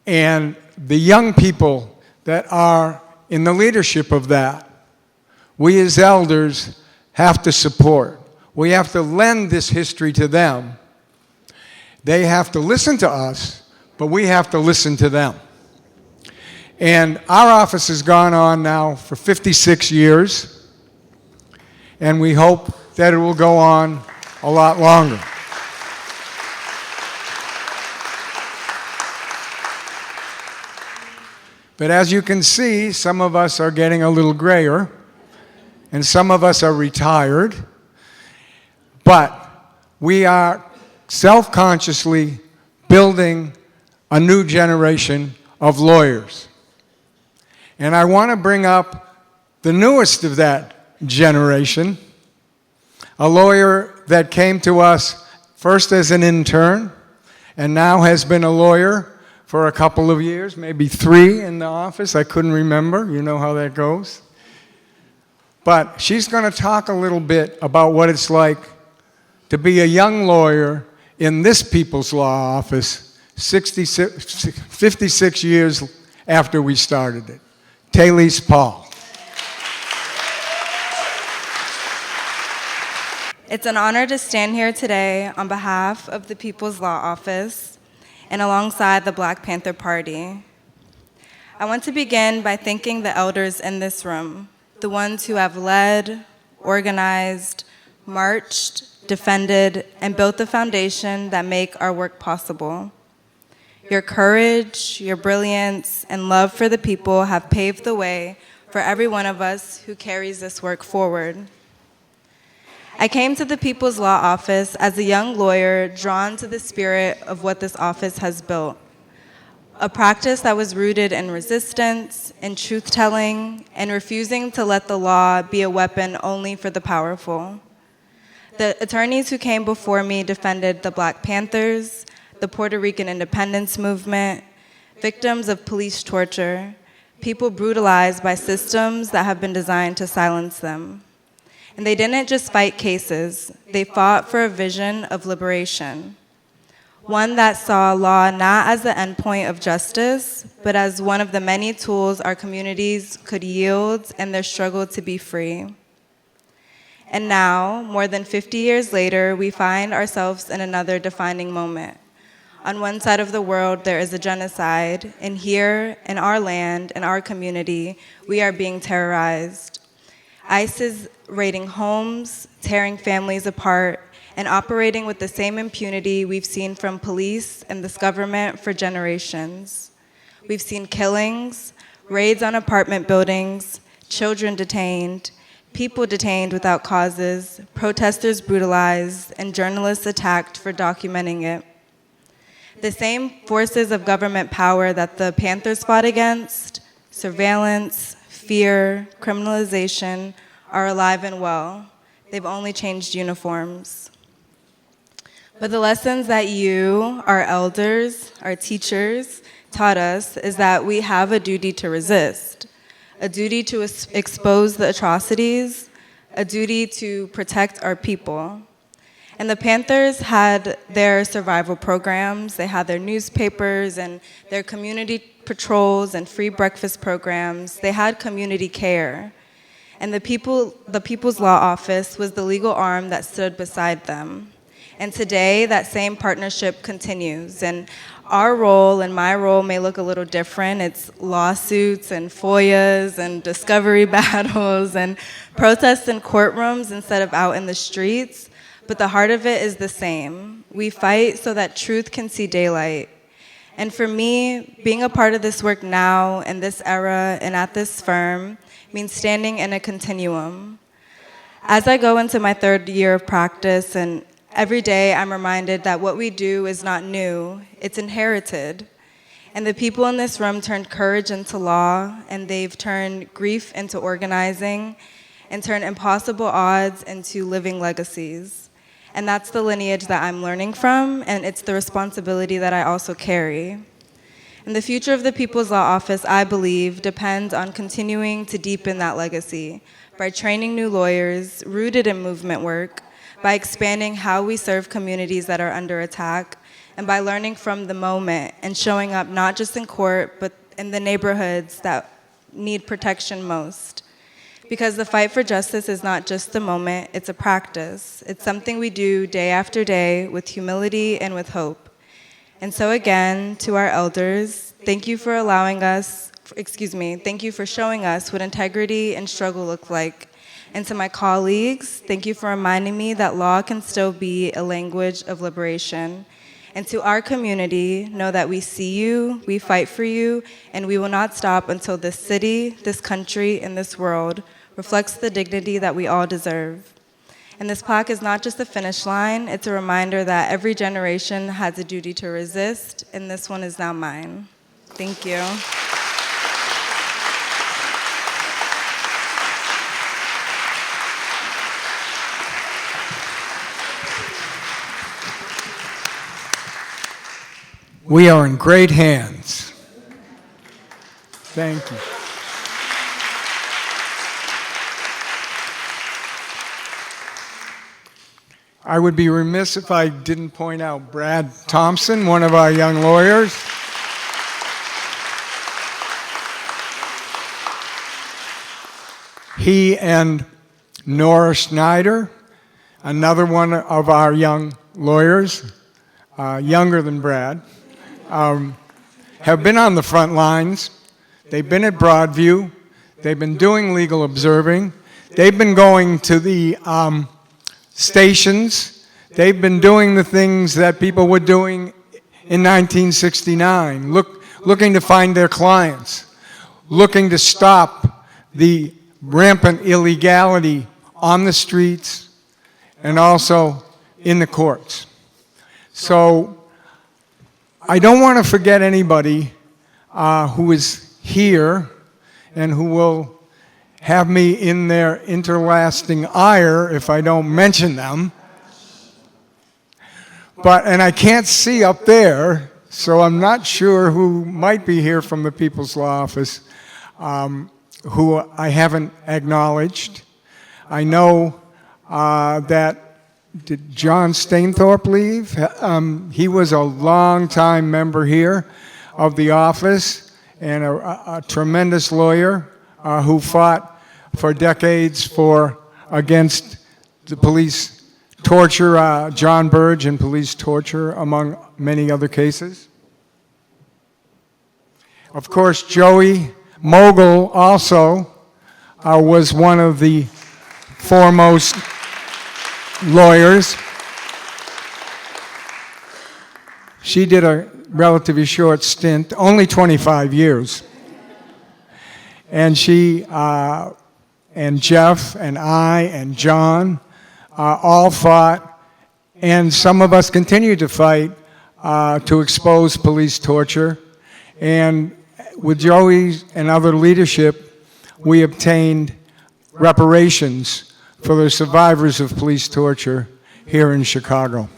Speaker 3: and the young people that are in the leadership of that, we as elders have to support. We have to lend this history to them. They have to listen to us, but we have to listen to them. And our office has gone on now for 56 years, and we hope that it will go on a lot longer. But as you can see, some of us are getting a little grayer, and some of us are retired, but we are self-consciously building a new generation of lawyers. And I want to bring up the newest of that generation, a lawyer that came to us first as an intern, and now has been a lawyer for a couple of years, maybe 3 in the office. I couldn't remember. You know how that goes. But she's going to talk a little bit about what it's like to be a young lawyer in this People's Law Office 56 years after we started it. Talise Paul.
Speaker 13: It's an honor to stand here today on behalf of the People's Law Office and alongside the Black Panther Party. I want to begin by thanking the elders in this room, the ones who have led, organized, marched, defended, and built the foundation that make our work possible. Your courage, your brilliance, and love for the people have paved the way for every one of us who carries this work forward. I came to the People's Law Office as a young lawyer drawn to the spirit of what this office has built, a practice that was rooted in resistance, in truth-telling, and refusing to let the law be a weapon only for the powerful. The attorneys who came before me defended the Black Panthers, the Puerto Rican independence movement, victims of police torture, people brutalized by systems that have been designed to silence them. And they didn't just fight cases, they fought for a vision of liberation. One that saw law not as the endpoint of justice, but as one of the many tools our communities could yield in their struggle to be free. And now, more than 50 years later, we find ourselves in another defining moment. On one side of the world, there is a genocide, and here, in our land, in our community, we are being terrorized. ICE is raiding homes, tearing families apart, and operating with the same impunity we've seen from police and this government for generations. We've seen killings, raids on apartment buildings, children detained, people detained without causes, protesters brutalized, and journalists attacked for documenting it. The same forces of government power that the Panthers fought against, surveillance, fear, criminalization, are alive and well. They've only changed uniforms. But the lessons that you, our elders, our teachers, taught us is that we have a duty to resist, a duty to expose the atrocities, a duty to protect our people. And the Panthers had their survival programs, they had their newspapers and their community patrols and free breakfast programs. They had community care. And the People's Law Office was the legal arm that stood beside them. And today, that same partnership continues. And our role and my role may look a little different. It's lawsuits and FOIAs and discovery battles and protests in courtrooms instead of out in the streets. But the heart of it is the same. We fight so that truth can see daylight. And for me, being a part of this work now, in this era, and at this firm, means standing in a continuum. As I go into my third year of practice, and every day I'm reminded that what we do is not new, it's inherited. And the people in this room turned courage into law, and they've turned grief into organizing, and turned impossible odds into living legacies. And that's the lineage that I'm learning from, and it's the responsibility that I also carry. And the future of the People's Law Office, I believe, depends on continuing to deepen that legacy by training new lawyers rooted in movement work, by expanding how we serve communities that are under attack, and by learning from the moment and showing up not just in court, but in the neighborhoods that need protection most. Because the fight for justice is not just a moment, it's a practice. It's something we do day after day with humility and with hope. And so again, to our elders, thank you for thank you for showing us what integrity and struggle look like. And to my colleagues, thank you for reminding me that law can still be a language of liberation. And to our community, know that we see you, we fight for you, and we will not stop until this city, this country, and this world reflects the dignity that we all deserve. And this plaque is not just a finish line, it's a reminder that every generation has a duty to resist, and this one is now mine. Thank you.
Speaker 3: We are in great hands. Thank you. I would be remiss if I didn't point out Brad Thompson, one of our young lawyers. He and Nora Schneider, another one of our young lawyers, younger than Brad, have been on the front lines. They've been at Broadview. They've been doing legal observing. They've been going to the stations. They've been doing the things that people were doing in 1969, looking to find their clients, looking to stop the rampant illegality on the streets and also in the courts. So I don't want to forget anybody who is here and who will have me in their interlasting ire if I don't mention them. And I can't see up there, so I'm not sure who might be here from the People's Law Office who I haven't acknowledged. I know that, did John Stainthorpe leave? He was a long-time member here of the office and a tremendous lawyer who fought for decades against the police torture, John Burge and police torture, among many other cases. Of course, Joey Mogul also was one of the foremost lawyers. She did a relatively short stint, only 25 years. And she and Jeff and I and John all fought, and some of us continue to fight to expose police torture. And with Joey and other leadership, we obtained reparations for the survivors of police torture here in Chicago.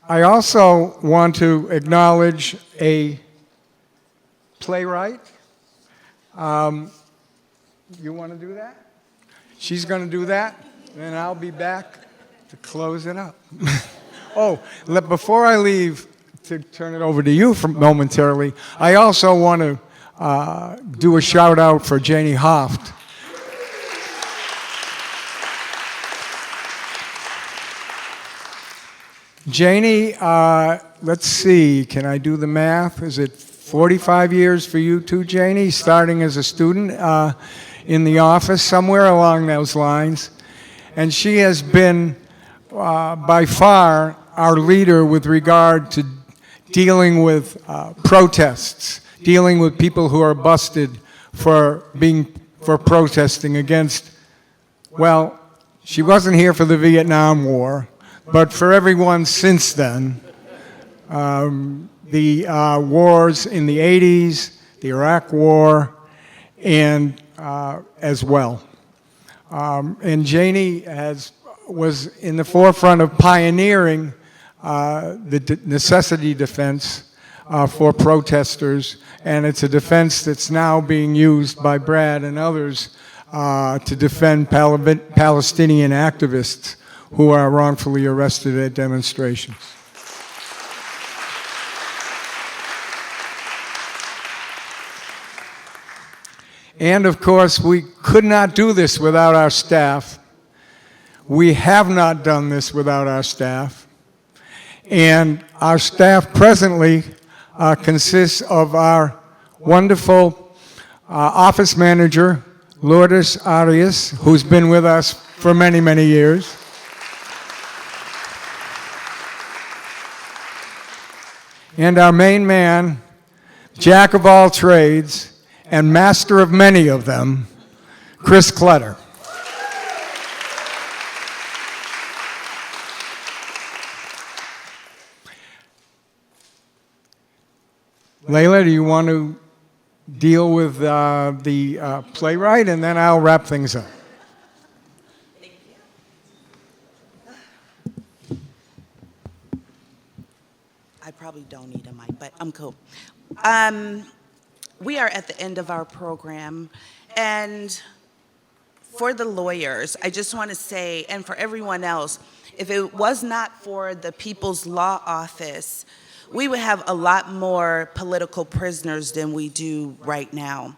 Speaker 3: I also want to acknowledge a playwright. You want to do that? She's going to do that, and I'll be back to close it up. Before I leave, to turn it over to you momentarily, I also want to do a shout out for Janie Hoft. Janie, let's see, can I do the math? Is it 45 years for you too, Janie, starting as a student in the office, somewhere along those lines. And she has been, by far, our leader with regard to dealing with protests, dealing with people who are busted for protesting against, well, she wasn't here for the Vietnam War, but for everyone since then, the wars in the 80s, the Iraq War, and as well. And Janie was in the forefront of pioneering the necessity defense for protesters, and it's a defense that's now being used by Brad and others to defend Palestinian activists who are wrongfully arrested at demonstrations. And of course, we could not do this without our staff. We have not done this without our staff. And our staff presently consists of our wonderful office manager, Lourdes Arias, who's been with us for many, many years. And our main man, jack of all trades, and master of many of them, Chris Clutter. Layla, do you want to deal with the playwright, and then I'll wrap things up.
Speaker 2: Thank you. I probably don't need a mic, but I'm cool. We are at the end of our program, and for the lawyers, I just want to say, and for everyone else, if it was not for the People's Law Office, we would have a lot more political prisoners than we do right now.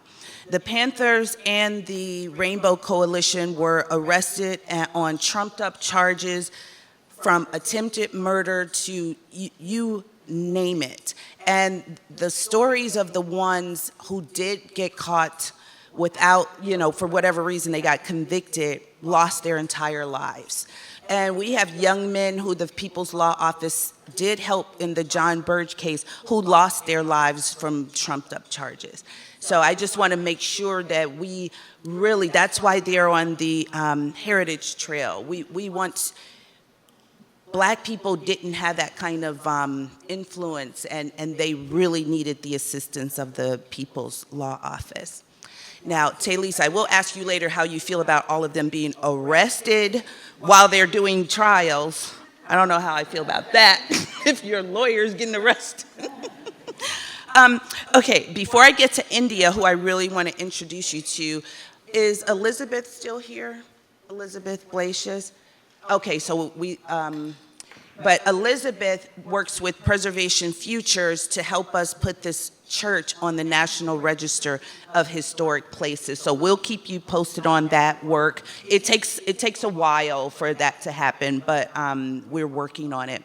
Speaker 2: The Panthers and the Rainbow Coalition were arrested on trumped-up charges from attempted murder to you name it. And the stories of the ones who did get caught without, for whatever reason they got convicted, lost their entire lives. And we have young men who the People's Law Office did help in the John Burge case who lost their lives from trumped up charges. So I just want to make sure that we really, that's why they're on the Heritage Trail. We want, Black people didn't have that kind of influence, and they really needed the assistance of the People's Law Office. Now, Taylise, I will ask you later how you feel about all of them being arrested while they're doing trials. I don't know how I feel about that, if your lawyer's getting arrested. Okay, before I get to India, who I really want to introduce you to, is Elizabeth still here? Elizabeth Blasius? Okay, so but Elizabeth works with Preservation Futures to help us put this church on the National Register of Historic Places. So we'll keep you posted on that work. It takes a while for that to happen, but we're working on it.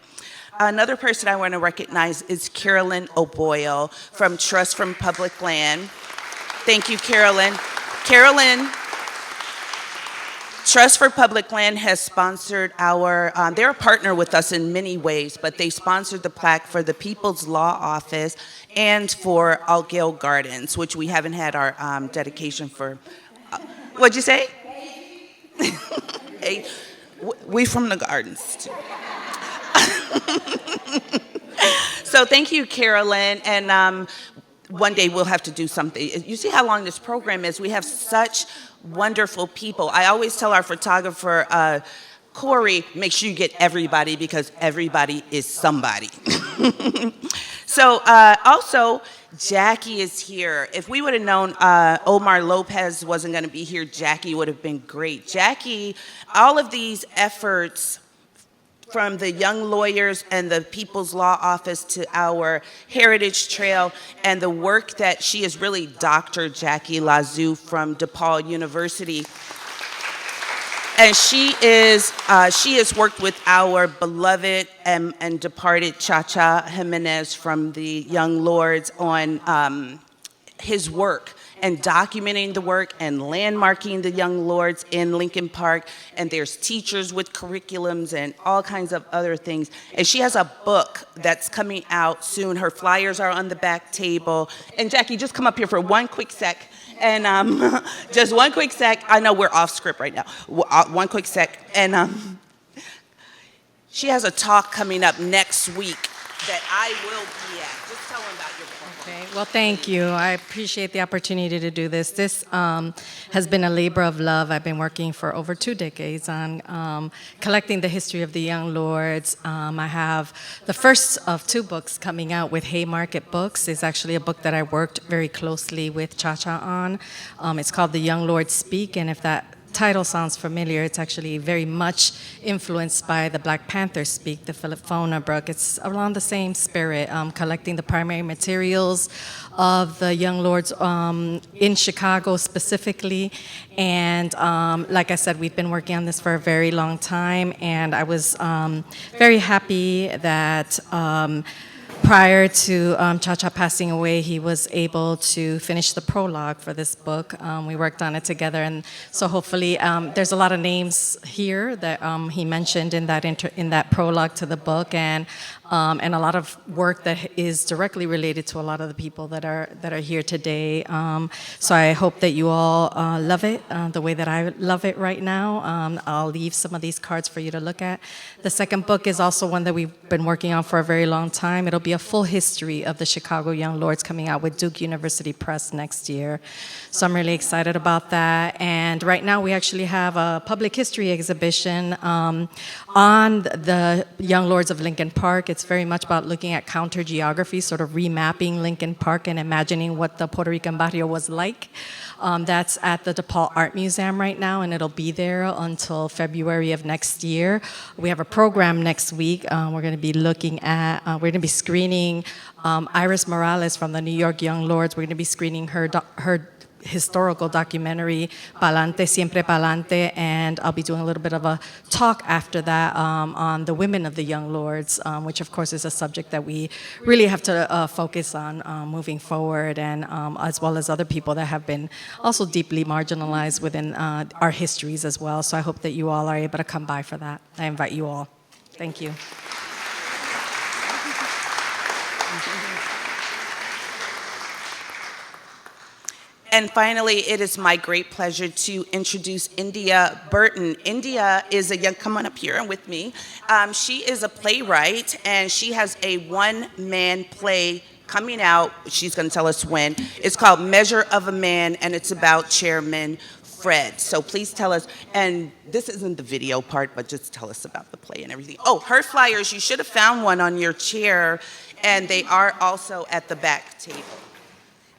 Speaker 2: Another person I want to recognize is Carolyn O'Boyle from Trust from Public Land. Thank you, Carolyn. Carolyn, Trust for Public Land has sponsored they're a partner with us in many ways, but they sponsored the plaque for the People's Law Office and for Altgale Gardens, which we haven't had our dedication for. What'd you say? Hey, we from the gardens, too. So thank you, Carolyn, and one day we'll have to do something. You see how long this program is? We have such wonderful people. I always tell our photographer, Corey, make sure you get everybody because everybody is somebody. So also, Jackie is here. If we would have known Omar Lopez wasn't going to be here, Jackie would have been great. Jackie, all of these efforts from the Young Lawyers and the People's Law Office to our Heritage Trail and the work that she is really Dr. Jackie Lazou from DePaul University. And she has worked with our beloved and departed Cha-Cha Jimenez from the Young Lords on his work and documenting the work and landmarking the Young Lords in Lincoln Park. And there's teachers with curriculums and all kinds of other things. And she has a book that's coming out soon. Her flyers are on the back table. And Jackie, just come up here for one quick sec. And just one quick sec. I know we're off script right now. One quick sec. And she has a talk coming up next week that I will be at. Just tell them about your book.
Speaker 14: Okay, well, thank you. I appreciate the opportunity to do this. This has been a labor of love. I've been working for over 2 decades on collecting the history of the Young Lords. I have the first of 2 books coming out with Haymarket Books. It's actually a book that I worked very closely with Cha-Cha on. It's called The Young Lords Speak, and if that title sounds familiar, it's actually very much influenced by the Black Panther Speak, the Philip Foner book. It's around the same spirit, collecting the primary materials of the Young Lords in Chicago specifically. And like I said, we've been working on this for a very long time, and I was very happy that prior to Cha-Cha passing away, he was able to finish the prologue for this book. We worked on it together, and so hopefully there's a lot of names here that he mentioned in that prologue to the book, and a lot of work that is directly related to a lot of the people that are here today. So I hope that you all love it the way that I love it right now. I'll leave some of these cards for you to look at. The second book is also one that we've been working on for a very long time. It'll be a full history of the Chicago Young Lords coming out with Duke University Press next year. So I'm really excited about that. And right now we actually have a public history exhibition on the Young Lords of Lincoln Park. It's very much about looking at counter geography, sort of remapping Lincoln Park and imagining what the Puerto Rican barrio was like. That's at the DePaul Art Museum right now, and it'll be there until February of next year. We have a program next week. We're going to be looking at, we're going to be screening Iris Morales from the New York Young Lords. We're going to be screening her historical documentary, Pa'lante, Siempre Pa'lante, and I'll be doing a little bit of a talk after that on the women of the Young Lords, which of course is a subject that we really have to focus on moving forward, and as well as other people that have been also deeply marginalized within our histories as well. So I hope that you all are able to come by for that. I invite you all. Thank you.
Speaker 2: And finally, it is my great pleasure to introduce India Burton. India is a young, come on up here and with me. She is a playwright, and she has a one-man play coming out. She's gonna tell us when. It's called Measure of a Man, and it's about Chairman Fred. So please tell us, and this isn't the video part, but just tell us about the play and everything. Oh, her flyers, you should have found one on your chair, and they are also at the back table.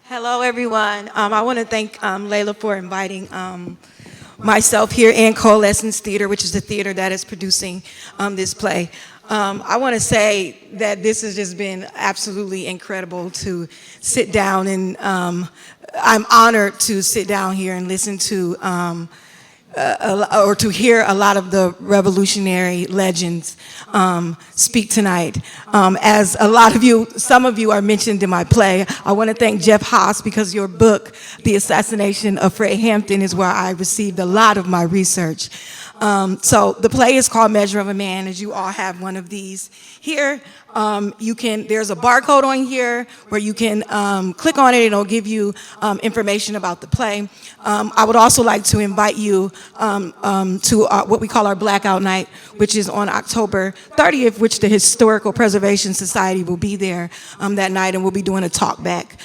Speaker 15: Hello, everyone. I want to thank Layla for inviting myself here and Coalescence Theater, which is the theater that is producing this play. I want to say that this has just been absolutely incredible to sit down, and I'm honored to sit down here and listen to or to hear a lot of the revolutionary legends speak tonight. As a lot of you, some of you are mentioned in my play, I want to thank Jeff Haas, because your book, The Assassination of Fred Hampton, is where I received a lot of my research. So the play is called Measure of a Man, as you all have one of these here. There's a barcode on here where you can click on it, and it'll give you information about the play. I would also like to invite you to what we call our Blackout Night, which is on October 30th, which the Historical Preservation Society will be there that night, and we'll be doing a talk back.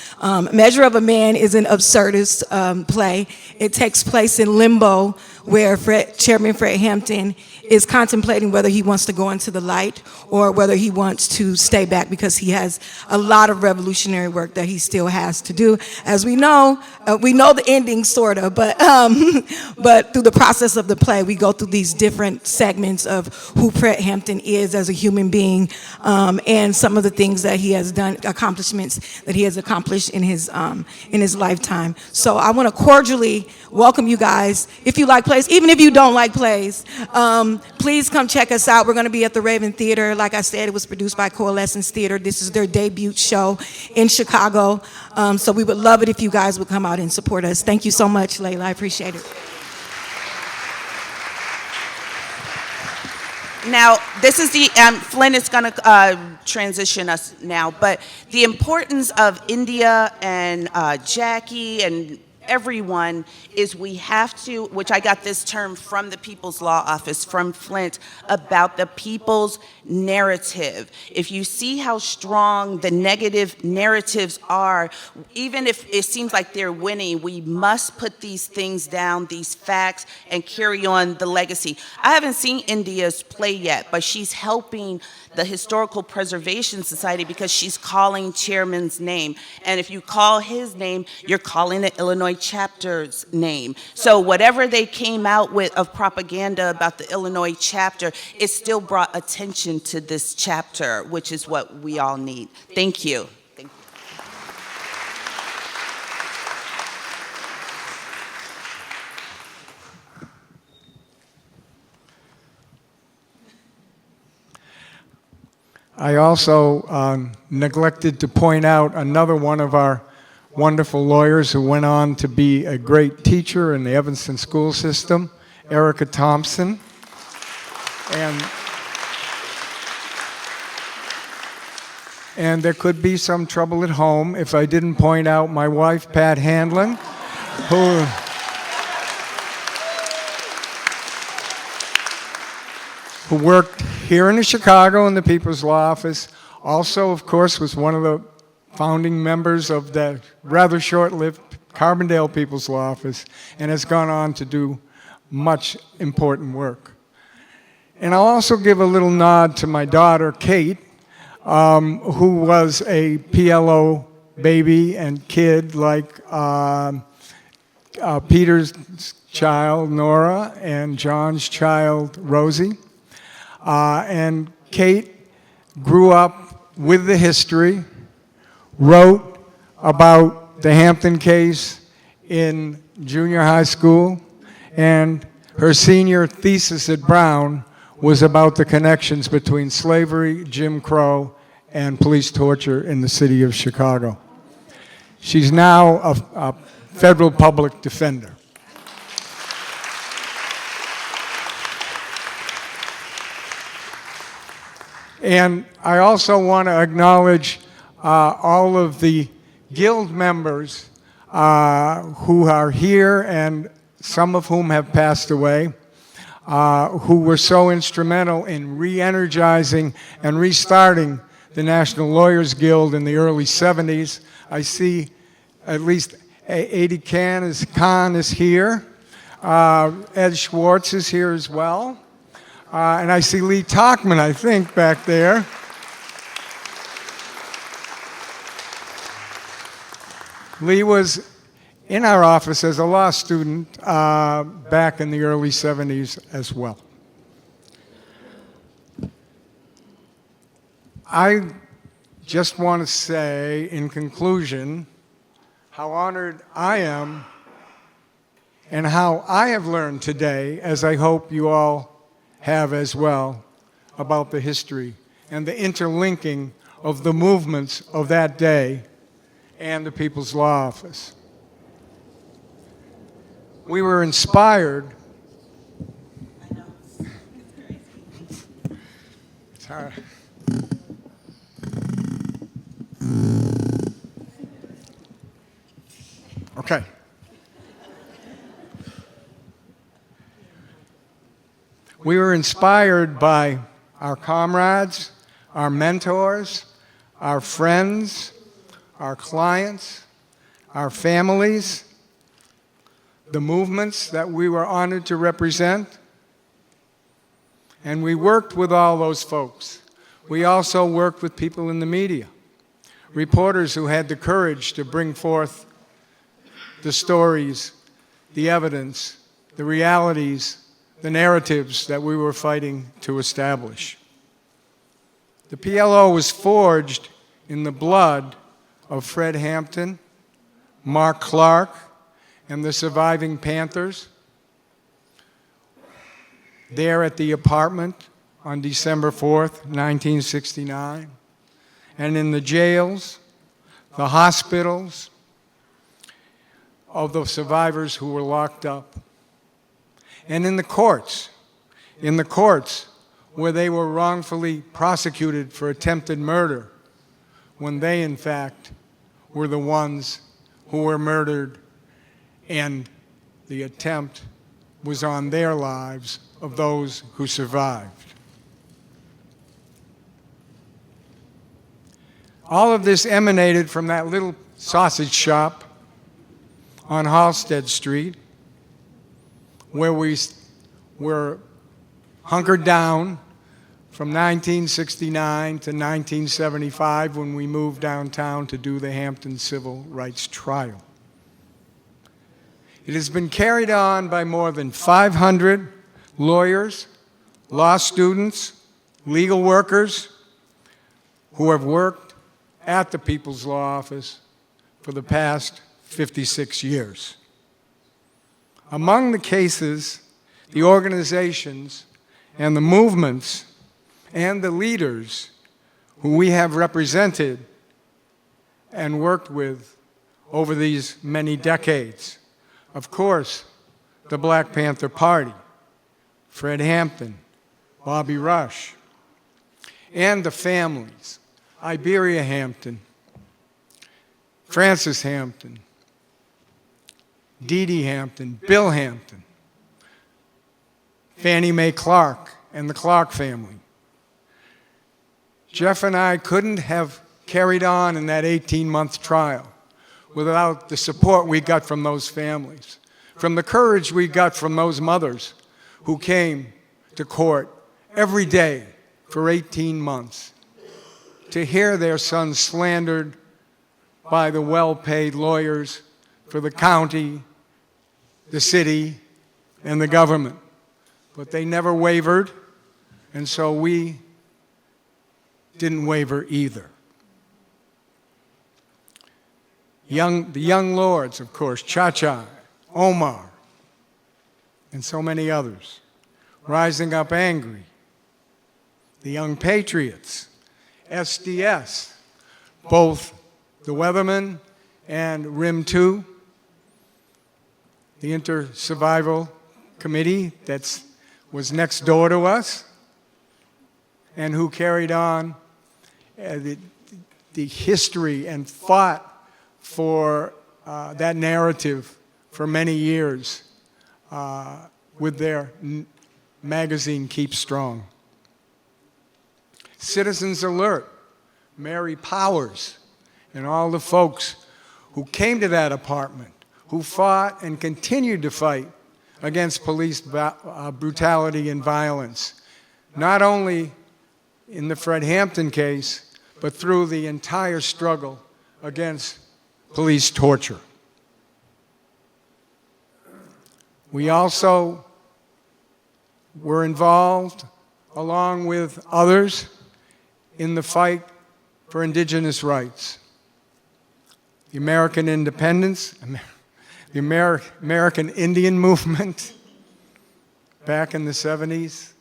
Speaker 15: Measure of a Man is an absurdist play. It takes place in limbo, where Chairman Fred Hampton is contemplating whether he wants to go into the light or whether he wants to stay back, because he has a lot of revolutionary work that he still has to do. As we know the ending sort of, but through the process of the play, we go through these different segments of who Fred Hampton is as a human being, and some of the things that he has done, accomplishments that he has accomplished in his lifetime. So I want to cordially welcome you guys. If you like plays, even if you don't like plays, please come check us out. We're going to be at the Raven Theater. Like I said, it was produced by Coalescence Theater. This is their debut show in Chicago. So we would love it if you guys would come out and support us. Thank you so much, Layla. I appreciate it.
Speaker 2: Now, this is the, Flint is going to transition us now, but the importance of India and Jackie and everyone is we have to, which I got this term from the People's Law Office, from Flint, about the people's narrative. If you see how strong the negative narratives are, even if it seems like they're winning, we must put these things down, these facts, and carry on the legacy. I haven't seen India's play yet, but she's helping the Historical Preservation Society because she's calling Chairman's name. And if you call his name, you're calling the Illinois chapter's name. So whatever they came out with of propaganda about the Illinois chapter, it still brought attention to this chapter, which is what we all need. Thank you. Thank you.
Speaker 3: I also neglected to point out another one of our wonderful lawyers who went on to be a great teacher in the Evanston school system, Erica Thompson. And there could be some trouble at home if I didn't point out my wife, Pat Handlin, who worked here in Chicago in the People's Law Office. Also, of course, was one of the founding members of that rather short-lived Carbondale People's Law Office, and has gone on to do much important work. And I'll also give a little nod to my daughter, Kate, who was a PLO baby and kid like Peter's child, Nora, and John's child, Rosie. And Kate grew up with the history, wrote about the Hampton case in junior high school, and her senior thesis at Brown was about the connections between slavery, Jim Crow, and police torture in the city of Chicago. She's now a federal public defender. And I also want to acknowledge all of the guild members who are here, and some of whom have passed away, who were so instrumental in re-energizing and restarting the National Lawyers Guild in the early 70s. I see at least Adi Khan is here. Ed Schwartz is here as well. And I see Lee Talkman, I think, back there. Lee was in our office as a law student back in the early 70s as well. I just want to say, in conclusion, how honored I am and how I have learned today, as I hope you all have as well, about the history and the interlinking of the movements of that day and the People's Law Office. We were inspired. It's hard. Okay. We were inspired by our comrades, our mentors, our friends, our clients, our families, the movements that we were honored to represent, And we worked with all those folks. We also worked with people in the media, reporters who had the courage to bring forth the stories, the evidence, the realities, the narratives that we were fighting to establish. The PLO was forged in the blood of Fred Hampton, Mark Clark, and the surviving Panthers there at the apartment on December 4th, 1969, and in the jails, the hospitals of the survivors who were locked up, and in the courts where they were wrongfully prosecuted for attempted murder when they, in fact, were the ones who were murdered, and the attempt was on their lives of those who survived. All of this emanated from that little sausage shop on Halsted Street, where we were hunkered down from 1969 to 1975 when we moved downtown to do the Hampton Civil Rights Trial. It has been carried on by more than 500 lawyers, law students, legal workers who have worked at the People's Law Office for the past 56 years. Among the cases, the organizations and the movements and the leaders who we have represented and worked with over these many decades. Of course, the Black Panther Party, Fred Hampton, Bobby Rush, and the families, Iberia Hampton, Francis Hampton, Dee Dee Hampton, Bill Hampton, Fannie Mae Clark, and the Clark family. Jeff and I couldn't have carried on in that 18-month trial without the support we got from those families, from the courage we got from those mothers who came to court every day for 18 months to hear their sons slandered by the well-paid lawyers for the county, the city, and the government. But they never wavered, and so we didn't waver either. The young lords, of course, Cha-Cha, Omar, and so many others, rising up angry. The Young Patriots, SDS, both the Weathermen and RIM 2, the Inter-Survival Committee that was next door to us, and who carried on the history and fought for that narrative for many years with their magazine Keep Strong. Citizens Alert, Mary Powers, and all the folks who came to that apartment, who fought and continued to fight against police brutality and violence, not only in the Fred Hampton case, but through the entire struggle against police torture. We also were involved, along with others, in the fight for indigenous rights. The American independence, the American Indian movement back in the 70s,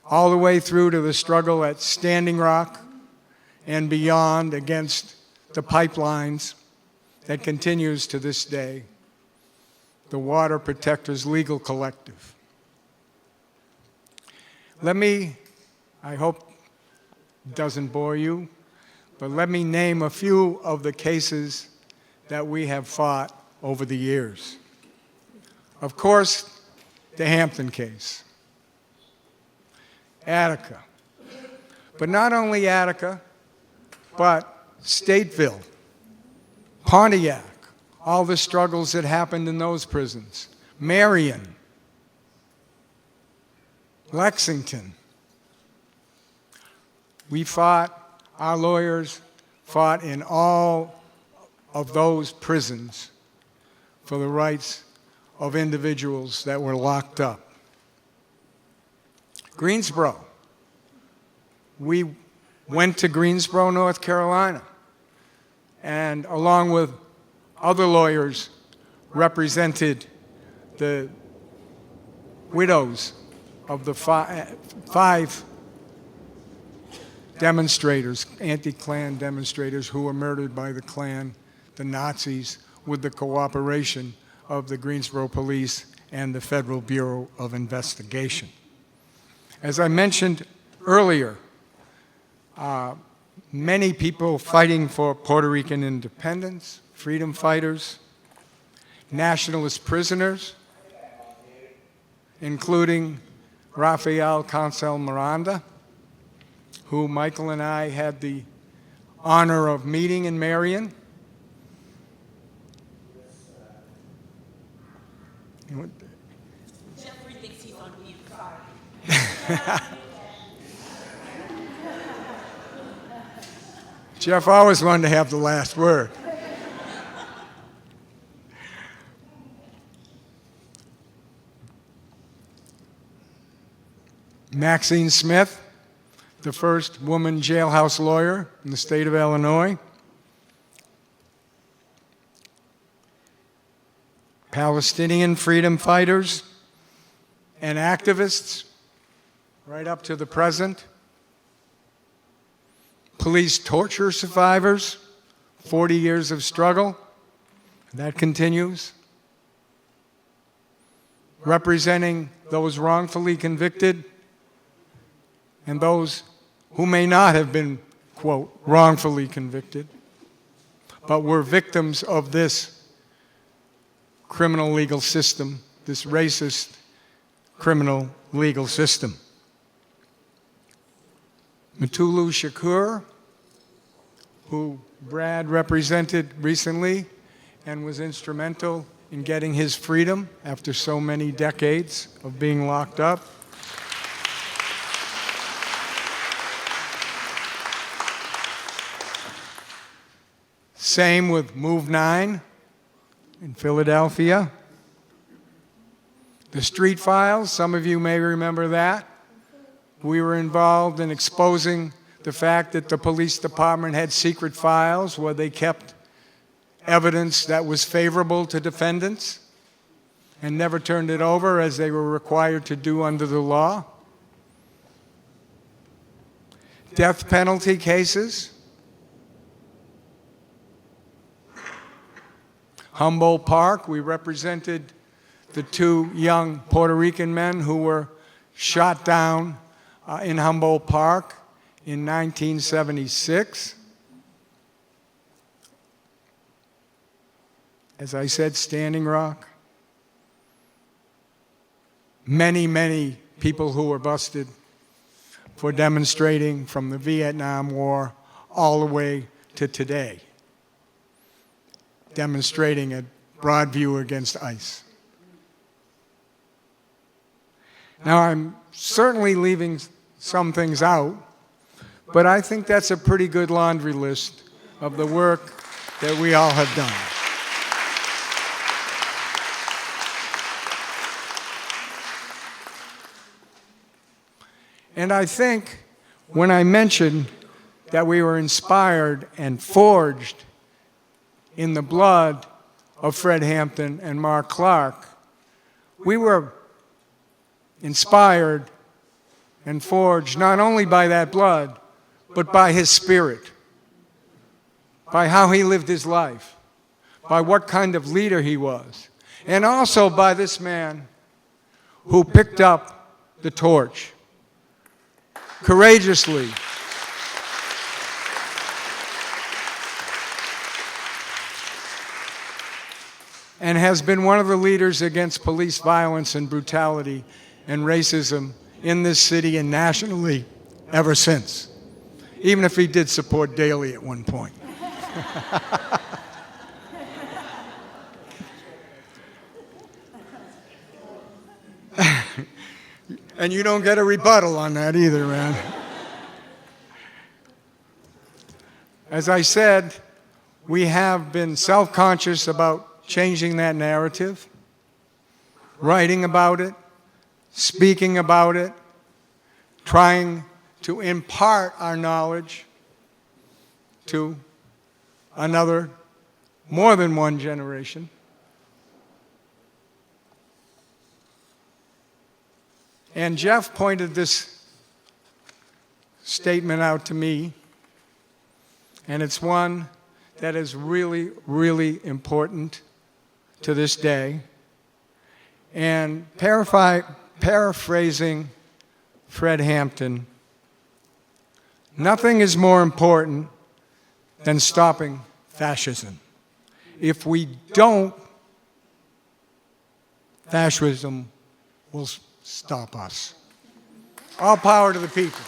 Speaker 3: all the way through to the struggle at Standing Rock and beyond against the pipelines that continues to this day, the Water Protectors Legal Collective. I hope it doesn't bore you, but let me name a few of the cases that we have fought over the years. Of course, the Hampton case, Attica, but not only Attica, but Stateville, Pontiac, all the struggles that happened in those prisons, Marion, Lexington. We fought, our lawyers fought in all of those prisons for the rights of individuals that were locked up. Greensboro. We went to Greensboro, North Carolina, and along with other lawyers represented the widows of the five demonstrators, anti-Klan demonstrators who were murdered by the Klan, the Nazis, with the cooperation of the Greensboro Police and the Federal Bureau of Investigation. As I mentioned earlier, many people fighting for Puerto Rican independence, freedom fighters, nationalist prisoners, including Rafael Cancel Miranda, who Michael and I had the honor of meeting in Marion.
Speaker 2: Jeffrey thinks he's on mute, sorry.
Speaker 3: Jeff always wanted to have the last word. Maxine Smith, the first woman jailhouse lawyer in the state of Illinois. Palestinian freedom fighters and activists, right up to the present. Police torture survivors, 40 years of struggle, that continues. Representing those wrongfully convicted and those who may not have been, quote, wrongfully convicted, but were victims of this criminal legal system, this racist criminal legal system. Mutulu Shakur, who Brad represented recently and was instrumental in getting his freedom after so many decades of being locked up. Same with Move 9 in Philadelphia. The Street Files, some of you may remember that. We were involved in exposing the fact that the police department had secret files where they kept evidence that was favorable to defendants and never turned it over as they were required to do under the law. Death penalty cases. Humboldt Park, we represented the two young Puerto Rican men who were shot down in Humboldt Park in 1976. As I said, Standing Rock. Many, many people who were busted for demonstrating from the Vietnam War all the way to today, demonstrating at Broadview against ICE. Now, I'm certainly leaving some things out, but I think that's a pretty good laundry list of the work that we all have done. And I think when I mentioned that we were inspired and forged in the blood of Fred Hampton and Mark Clark, we were inspired and forged not only by that blood, but by his spirit, by how he lived his life, by what kind of leader he was, and also by this man who picked up the torch courageously. And has been one of the leaders against police violence and brutality and racism in this city and nationally ever since, even if he did support Daley at one point. And you don't get a rebuttal on that either, man. As I said, we have been self-conscious about changing that narrative, writing about it, speaking about it, trying to impart our knowledge to another, more than one generation. And Jeff pointed this statement out to me, and it's one that is really, really important to this day. And paraphrasing Fred Hampton, nothing is more important than stopping fascism. If we don't, fascism will stop us. All power to the people.